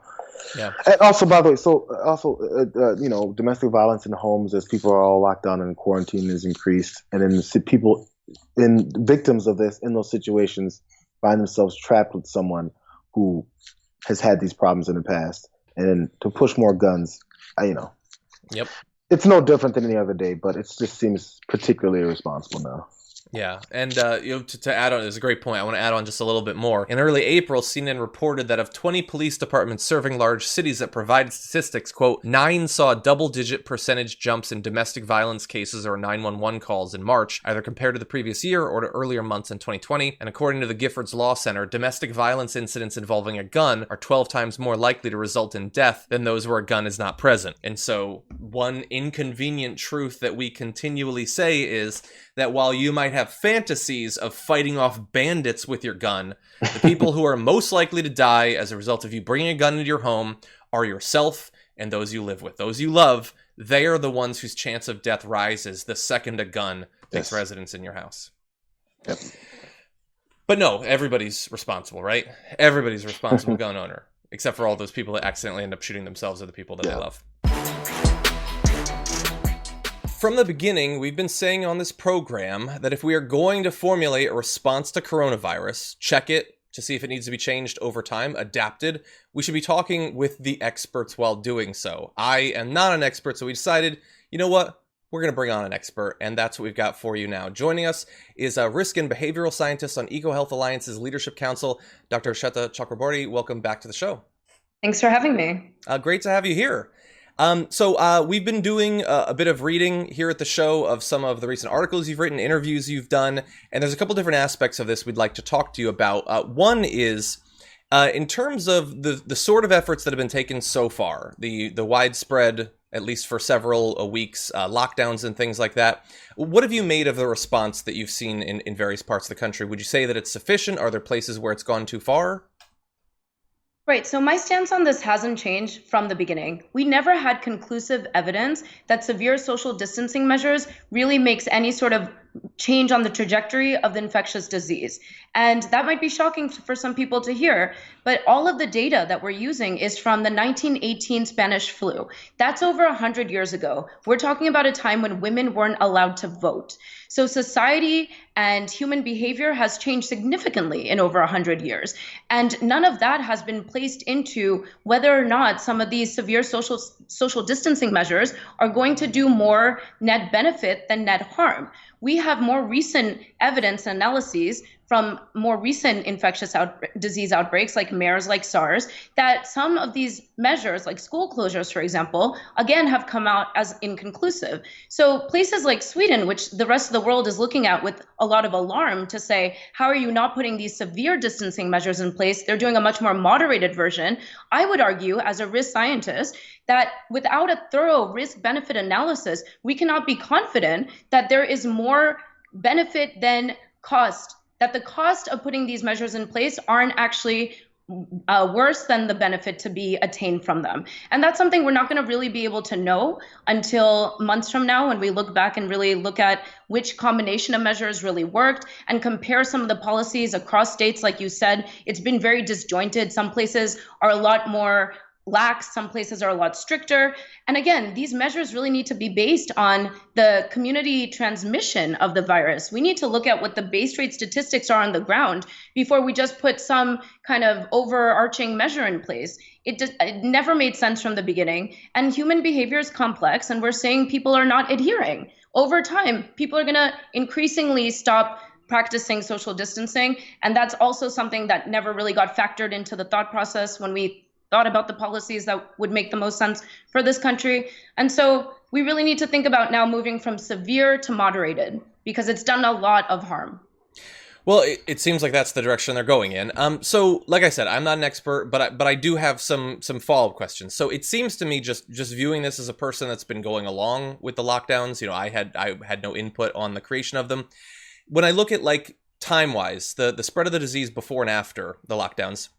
Yeah. And also, by the way, domestic violence in homes as people are all locked down and quarantine is increased. And then people victims of this in those situations find themselves trapped with someone who has had these problems in the past. And to push more guns, Yep. It's no different than any other day, but it just seems particularly irresponsible now. Yeah, and to add on, there's a great point. I want to add on just a little bit more. In early April, CNN reported that of 20 police departments serving large cities that provided statistics, quote, 9 saw double-digit percentage jumps in domestic violence cases or 911 calls in March, either compared to the previous year or to earlier months in 2020. And according to the Giffords Law Center, domestic violence incidents involving a gun are 12 times more likely to result in death than those where a gun is not present. And so one inconvenient truth that we continually say is that while you might have fantasies of fighting off bandits with your gun, the people who are most likely to die as a result of you bringing a gun into your home are yourself and those you live with. Those you love, they are the ones whose chance of death rises the second a gun takes residence in your house. Yep. But no, everybody's responsible, right? Everybody's a responsible gun owner, except for all those people that accidentally end up shooting themselves or the people that they love. From the beginning, we've been saying on this program that if we are going to formulate a response to coronavirus, check it, to see if it needs to be changed over time, adapted, we should be talking with the experts while doing so. I am not an expert, so we decided, you know what? We're going to bring on an expert, and that's what we've got for you now. Joining us is a risk and behavioral scientist on EcoHealth Alliance's Leadership Council, Dr. Sweta Chakraborty. Welcome back to the show. Thanks for having me. Great to have you here. We've been doing a bit of reading here at the show of some of the recent articles you've written, interviews you've done, and there's a couple different aspects of this we'd like to talk to you about. One is in terms of the sort of efforts that have been taken so far, the widespread, at least for several weeks, lockdowns and things like that. What have you made of the response that you've seen in various parts of the country? Would you say that it's sufficient? Are there places where it's gone too far? Right. So my stance on this hasn't changed from the beginning. We never had conclusive evidence that severe social distancing measures really makes any sort of change on the trajectory of the infectious disease. And that might be shocking for some people to hear, but all of the data that we're using is from the 1918 Spanish flu. That's over 100 years ago. We're talking about a time when women weren't allowed to vote. So society and human behavior has changed significantly in over 100 years. And none of that has been placed into whether or not some of these severe social distancing measures are going to do more net benefit than net harm. We have more recent evidence analyses from more recent infectious disease outbreaks like MERS, like SARS, that some of these measures, like school closures, for example, again, have come out as inconclusive. So places like Sweden, which the rest of the world is looking at with a lot of alarm to say, how are you not putting these severe distancing measures in place? They're doing a much more moderated version. I would argue, as a risk scientist, that without a thorough risk-benefit analysis, we cannot be confident that there is more benefit than cost, that the cost of putting these measures in place aren't actually worse than the benefit to be attained from them. And that's something we're not going to really be able to know until months from now, when we look back and really look at which combination of measures really worked and compare some of the policies across states. Like you said, it's been very disjointed. Some places are a lot more lax, some places are a lot stricter. And again, these measures really need to be based on the community transmission of the virus. We need to look at what the base rate statistics are on the ground before we just put some kind of overarching measure in place. It never made sense from the beginning. And human behavior is complex, and we're saying people are not adhering. Over time, people are going to increasingly stop practicing social distancing. And that's also something that never really got factored into the thought process when we thought about the policies that would make the most sense for this country. And so we really need to think about now moving from severe to moderated, because it's done a lot of harm. Well, it seems like that's the direction they're going in. So, like I said, I'm not an expert, but I do have some follow-up questions. So it seems to me, just viewing this as a person that's been going along with the lockdowns, you know, I had no input on the creation of them. When I look at, like, time-wise, the spread of the disease before and after the lockdowns,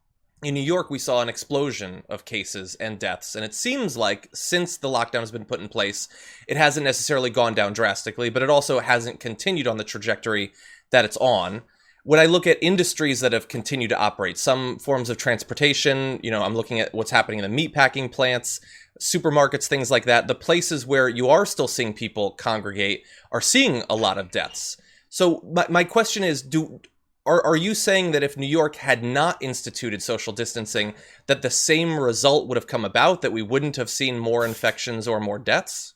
in New York, we saw an explosion of cases and deaths, and it seems like since the lockdown has been put in place, it hasn't necessarily gone down drastically, but it also hasn't continued on the trajectory that it's on. When I look at industries that have continued to operate, some forms of transportation, you know, I'm looking at what's happening in the meatpacking plants, supermarkets, things like that. The places where you are still seeing people congregate are seeing a lot of deaths. So my question is, Are you saying that if New York had not instituted social distancing, that the same result would have come about, that we wouldn't have seen more infections or more deaths?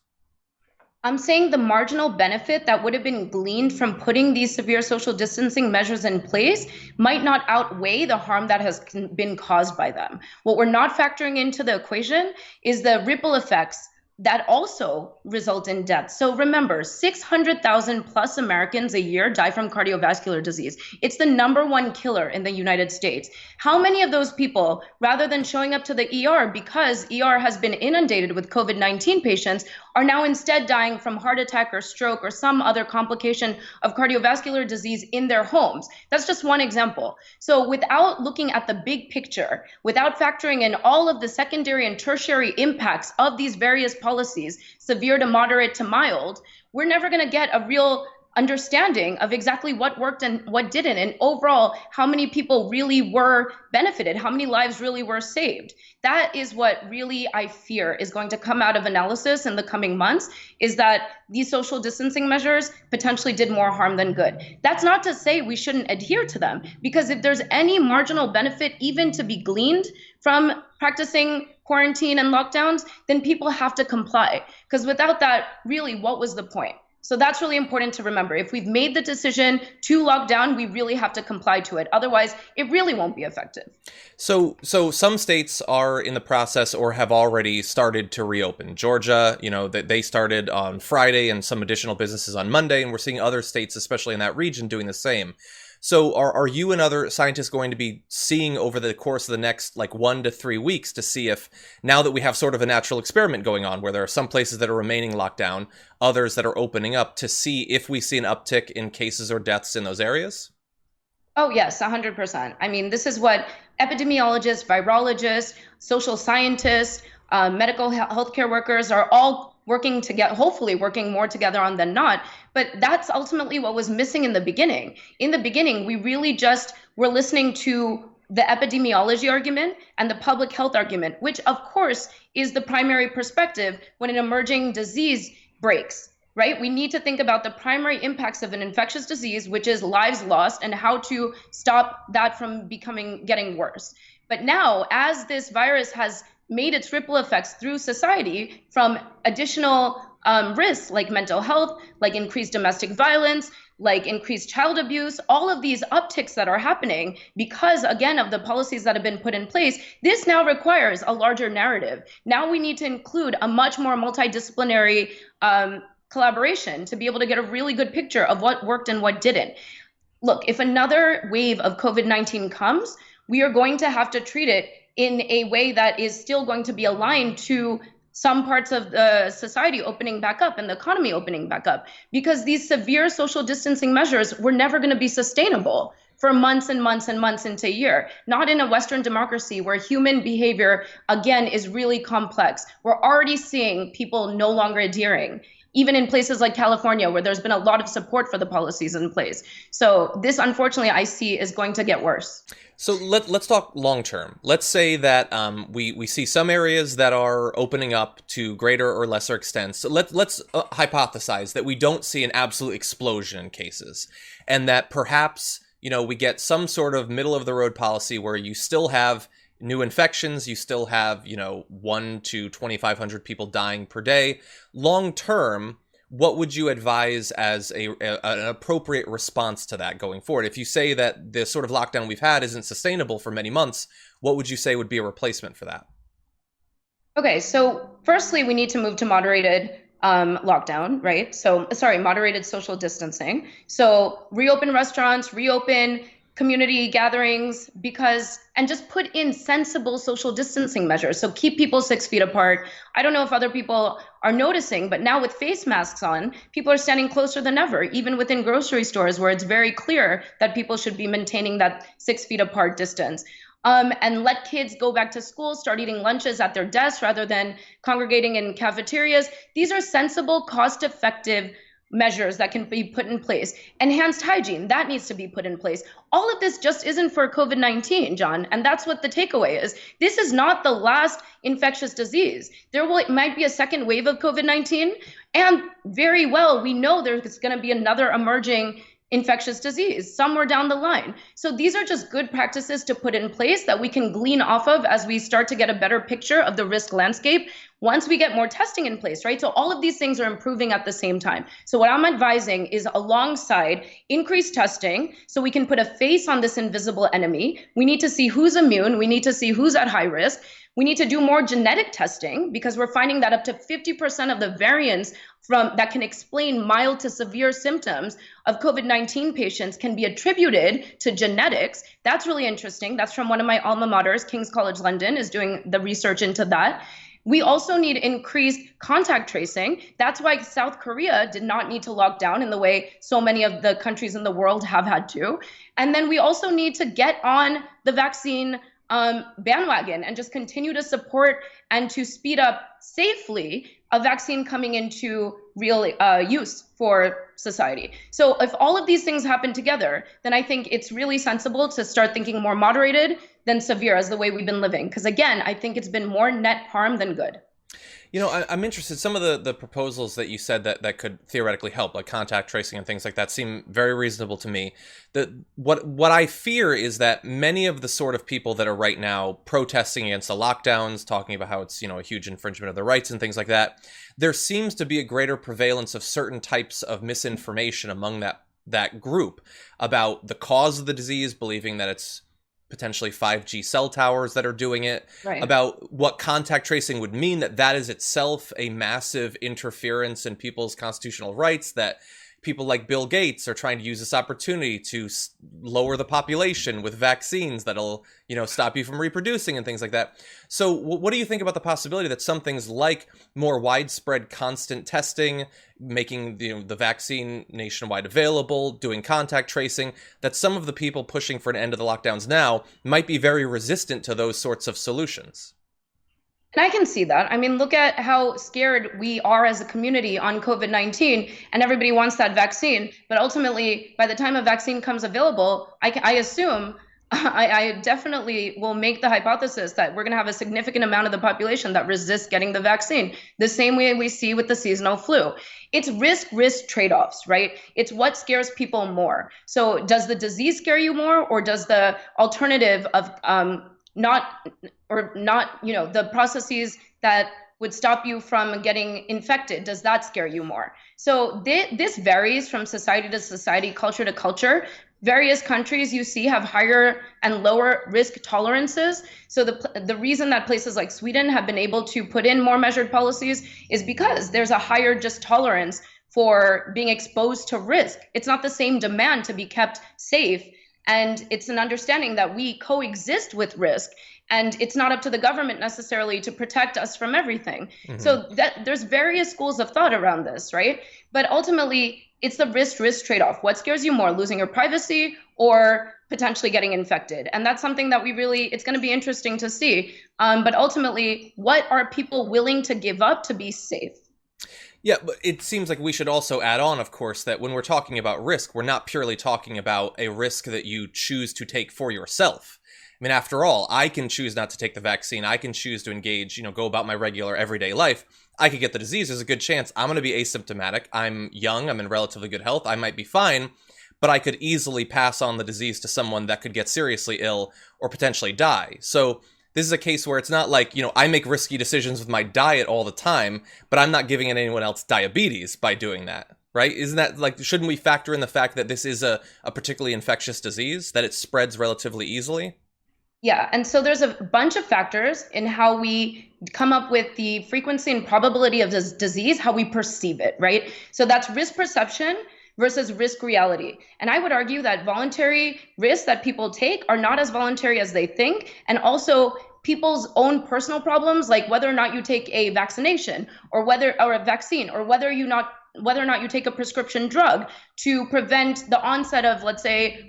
I'm saying the marginal benefit that would have been gleaned from putting these severe social distancing measures in place might not outweigh the harm that has been caused by them. What we're not factoring into the equation is the ripple effects that also result in death. So remember, 600,000 plus Americans a year die from cardiovascular disease. It's the #1 killer in the United States. How many of those people, rather than showing up to the ER because ER has been inundated with COVID-19 patients, are now instead dying from heart attack or stroke or some other complication of cardiovascular disease in their homes? That's just one example. So without looking at the big picture, without factoring in all of the secondary and tertiary impacts of these various policies, severe to moderate to mild, we're never going to get a real understanding of exactly what worked and what didn't, and overall how many people really were benefited, how many lives really were saved. That is what really I fear is going to come out of analysis in the coming months, is that these social distancing measures potentially did more harm than good. That's not to say we shouldn't adhere to them, because if there's any marginal benefit even to be gleaned from practicing quarantine and lockdowns, then people have to comply. Because without that, really, what was the point? So that's really important to remember. If we've made the decision to lock down, we really have to comply to it. Otherwise, it really won't be effective. So some states are in the process or have already started to reopen. Georgia, they started on Friday, and some additional businesses on Monday, and we're seeing other states, especially in that region, doing the same. So are you and other scientists going to be seeing over the course of the next 1 to 3 weeks to see if, now that we have sort of a natural experiment going on where there are some places that are remaining locked down, others that are opening up, to see if we see an uptick in cases or deaths in those areas? Oh, yes, 100%. I mean, this is what epidemiologists, virologists, social scientists, medical healthcare workers are all working together, hopefully working more together on than not. But that's ultimately what was missing in the beginning. In the beginning, we really just were listening to the epidemiology argument and the public health argument, which of course is the primary perspective when an emerging disease breaks, right? We need to think about the primary impacts of an infectious disease, which is lives lost, and how to stop that from getting worse. But now, as this virus has made its ripple effects through society, from additional risks like mental health, like increased domestic violence, like increased child abuse, all of these upticks that are happening because, again, of the policies that have been put in place, this now requires a larger narrative. Now we need to include a much more multidisciplinary collaboration to be able to get a really good picture of what worked and what didn't. Look, if another wave of COVID-19 comes, we are going to have to treat it in a way that is still going to be aligned to some parts of the society opening back up and the economy opening back up, because these severe social distancing measures were never going to be sustainable for months and months and months into a year. Not in a Western democracy where human behavior, again, is really complex. We're already seeing people no longer adhering, even in places like California, where there's been a lot of support for the policies in place. So this, unfortunately, I see is going to get worse. So let's talk long term. Let's say that we see some areas that are opening up to greater or lesser extents. So let's hypothesize that we don't see an absolute explosion in cases, and that perhaps we get some sort of middle of the road policy where you still have new infections, you still have 1 to 2,500 people dying per day. Long term, what would you advise as an appropriate response to that going forward? If you say that the sort of lockdown we've had isn't sustainable for many months, what would you say would be a replacement for that? Okay, so firstly, we need to move to moderated lockdown, right? Moderated social distancing. So reopen restaurants, reopen community gatherings, and just put in sensible social distancing measures. So keep people 6 feet apart. I don't know if other people are noticing, but now with face masks on, people are standing closer than ever, even within grocery stores where it's very clear that people should be maintaining that 6 feet apart distance. And let kids go back to school, start eating lunches at their desks rather than congregating in cafeterias. These are sensible, cost-effective measures that can be put in place. Enhanced hygiene, that needs to be put in place. All of this just isn't for COVID-19, John, and that's what the takeaway is. This is not the last infectious disease. Might be a second wave of COVID-19, and very well, we know there's going to be another emerging infectious disease somewhere down the line. So these are just good practices to put in place that we can glean off of as we start to get a better picture of the risk landscape once we get more testing in place, right? So all of these things are improving at the same time. So what I'm advising is, alongside increased testing, so we can put a face on this invisible enemy, we need to see who's immune, we need to see who's at high risk. We need to do more genetic testing, because we're finding that up to 50% of the variants that can explain mild to severe symptoms of COVID-19 patients can be attributed to genetics. That's really interesting. That's from one of my alma maters, King's College London, is doing the research into that. We also need increased contact tracing. That's why South Korea did not need to lock down in the way so many of the countries in the world have had to. And then we also need to get on the vaccine bandwagon and just continue to support and to speed up safely a vaccine coming into real use for society. So if all of these things happen together, then I think it's really sensible to start thinking more moderated than severe as the way we've been living. Because again, I think it's been more net harm than good. You know, I'm interested. Some of the proposals that you said that could theoretically help, like contact tracing and things like that, seem very reasonable to me. What I fear is that many of the sort of people that are right now protesting against the lockdowns, talking about how it's, a huge infringement of their rights and things like that, there seems to be a greater prevalence of certain types of misinformation among that group about the cause of the disease, believing that it's potentially 5G cell towers that are doing it, right, about what contact tracing would mean, that is itself a massive interference in people's constitutional rights, that people like Bill Gates are trying to use this opportunity to lower the population with vaccines that'll, stop you from reproducing and things like that. So what do you think about the possibility that some things like more widespread constant testing, making the vaccine nationwide available, doing contact tracing, that some of the people pushing for an end of the lockdowns now might be very resistant to those sorts of solutions? And I can see that. I mean, look at how scared we are as a community on COVID-19, and everybody wants that vaccine. But ultimately, by the time a vaccine comes available, I assume, I definitely will make the hypothesis that we're going to have a significant amount of the population that resists getting the vaccine, the same way we see with the seasonal flu. It's risk trade-offs, right? It's what scares people more. So does the disease scare you more, or does the alternative of not, the processes that would stop you from getting infected, does that scare you more? So this varies from society to society, culture to culture. Various countries you see have higher and lower risk tolerances. So the reason that places like Sweden have been able to put in more measured policies is because there's a higher just tolerance for being exposed to risk. It's not the same demand to be kept safe. And it's an understanding that we coexist with risk, and it's not up to the government necessarily to protect us from everything. Mm-hmm. So that there's various schools of thought around this, right? But ultimately, it's the risk trade-off. What scares you more, losing your privacy or potentially getting infected? And that's something that it's going to be interesting to see. But ultimately, what are people willing to give up to be safe? Yeah, but it seems like we should also add on, of course, that when we're talking about risk, we're not purely talking about a risk that you choose to take for yourself. I mean, after all, I can choose not to take the vaccine. I can choose to engage, go about my regular everyday life. I could get the disease. There's a good chance I'm going to be asymptomatic. I'm young. I'm in relatively good health. I might be fine, but I could easily pass on the disease to someone that could get seriously ill or potentially die. So this is a case where it's not like, I make risky decisions with my diet all the time, but I'm not giving anyone else diabetes by doing that, right? Isn't that shouldn't we factor in the fact that this is a particularly infectious disease, that it spreads relatively easily? Yeah, and so there's a bunch of factors in how we come up with the frequency and probability of this disease, how we perceive it, right? So that's risk perception versus risk reality. And I would argue that voluntary risks that people take are not as voluntary as they think. And also people's own personal problems, like whether or not you take a vaccination or a vaccine, or whether or not you take a prescription drug to prevent the onset of, let's say,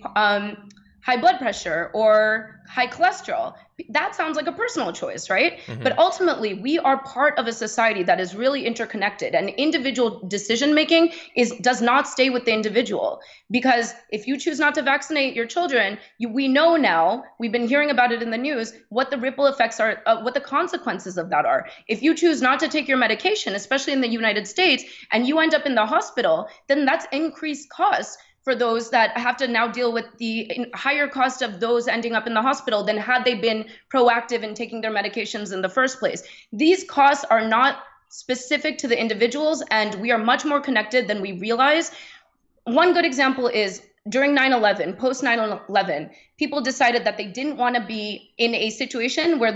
high blood pressure or high cholesterol. That sounds like a personal choice, right? Mm-hmm. But ultimately, we are part of a society that is really interconnected, and individual decision making does not stay with the individual. Because if you choose not to vaccinate your children, we know now, we've been hearing about it in the news, what the ripple effects are, what the consequences of that are. If you choose not to take your medication, especially in the United States, and you end up in the hospital, then that's increased costs for those that have to now deal with the higher cost of those ending up in the hospital than had they been proactive in taking their medications in the first place. These costs are not specific to the individuals, and we are much more connected than we realize. One good example is during 9/11, post 9/11, people decided that they didn't want to be in a situation where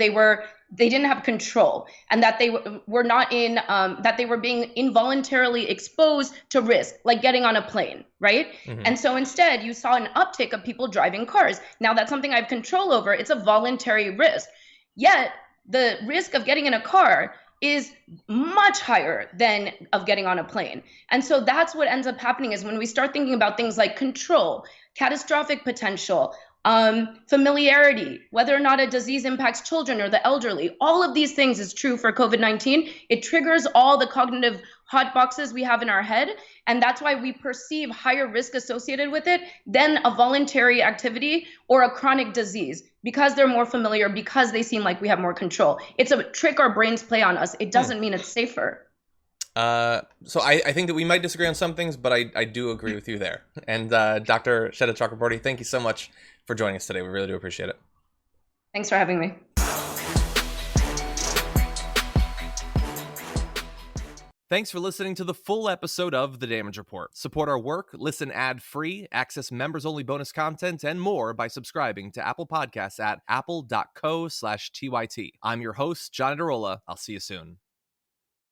they didn't have control, and that they were not in, that they were being involuntarily exposed to risk, like getting on a plane, right? Mm-hmm. And so instead, you saw an uptick of people driving cars. Now that's something I have control over. It's a voluntary risk. Yet the risk of getting in a car is much higher than of getting on a plane. And so that's what ends up happening is when we start thinking about things like control, catastrophic potential, familiarity, whether or not a disease impacts children or the elderly. All of these things is true for COVID-19. It triggers all the cognitive hot boxes we have in our head, and that's why we perceive higher risk associated with it than a voluntary activity or a chronic disease, because they're more familiar, because they seem like we have more control. It's a trick our brains play on us. It doesn't mean it's safer. So I think that we might disagree on some things, but I do agree with you there. And Dr. Sweta Chakraborty, thank you so much for joining us today. We really do appreciate it. Thanks for having me. Thanks for listening to the full episode of The Damage Report. Support our work, listen ad-free, access members-only bonus content, and more by subscribing to Apple Podcasts at apple.co/TYT. I'm your host, John Adarola. I'll see you soon.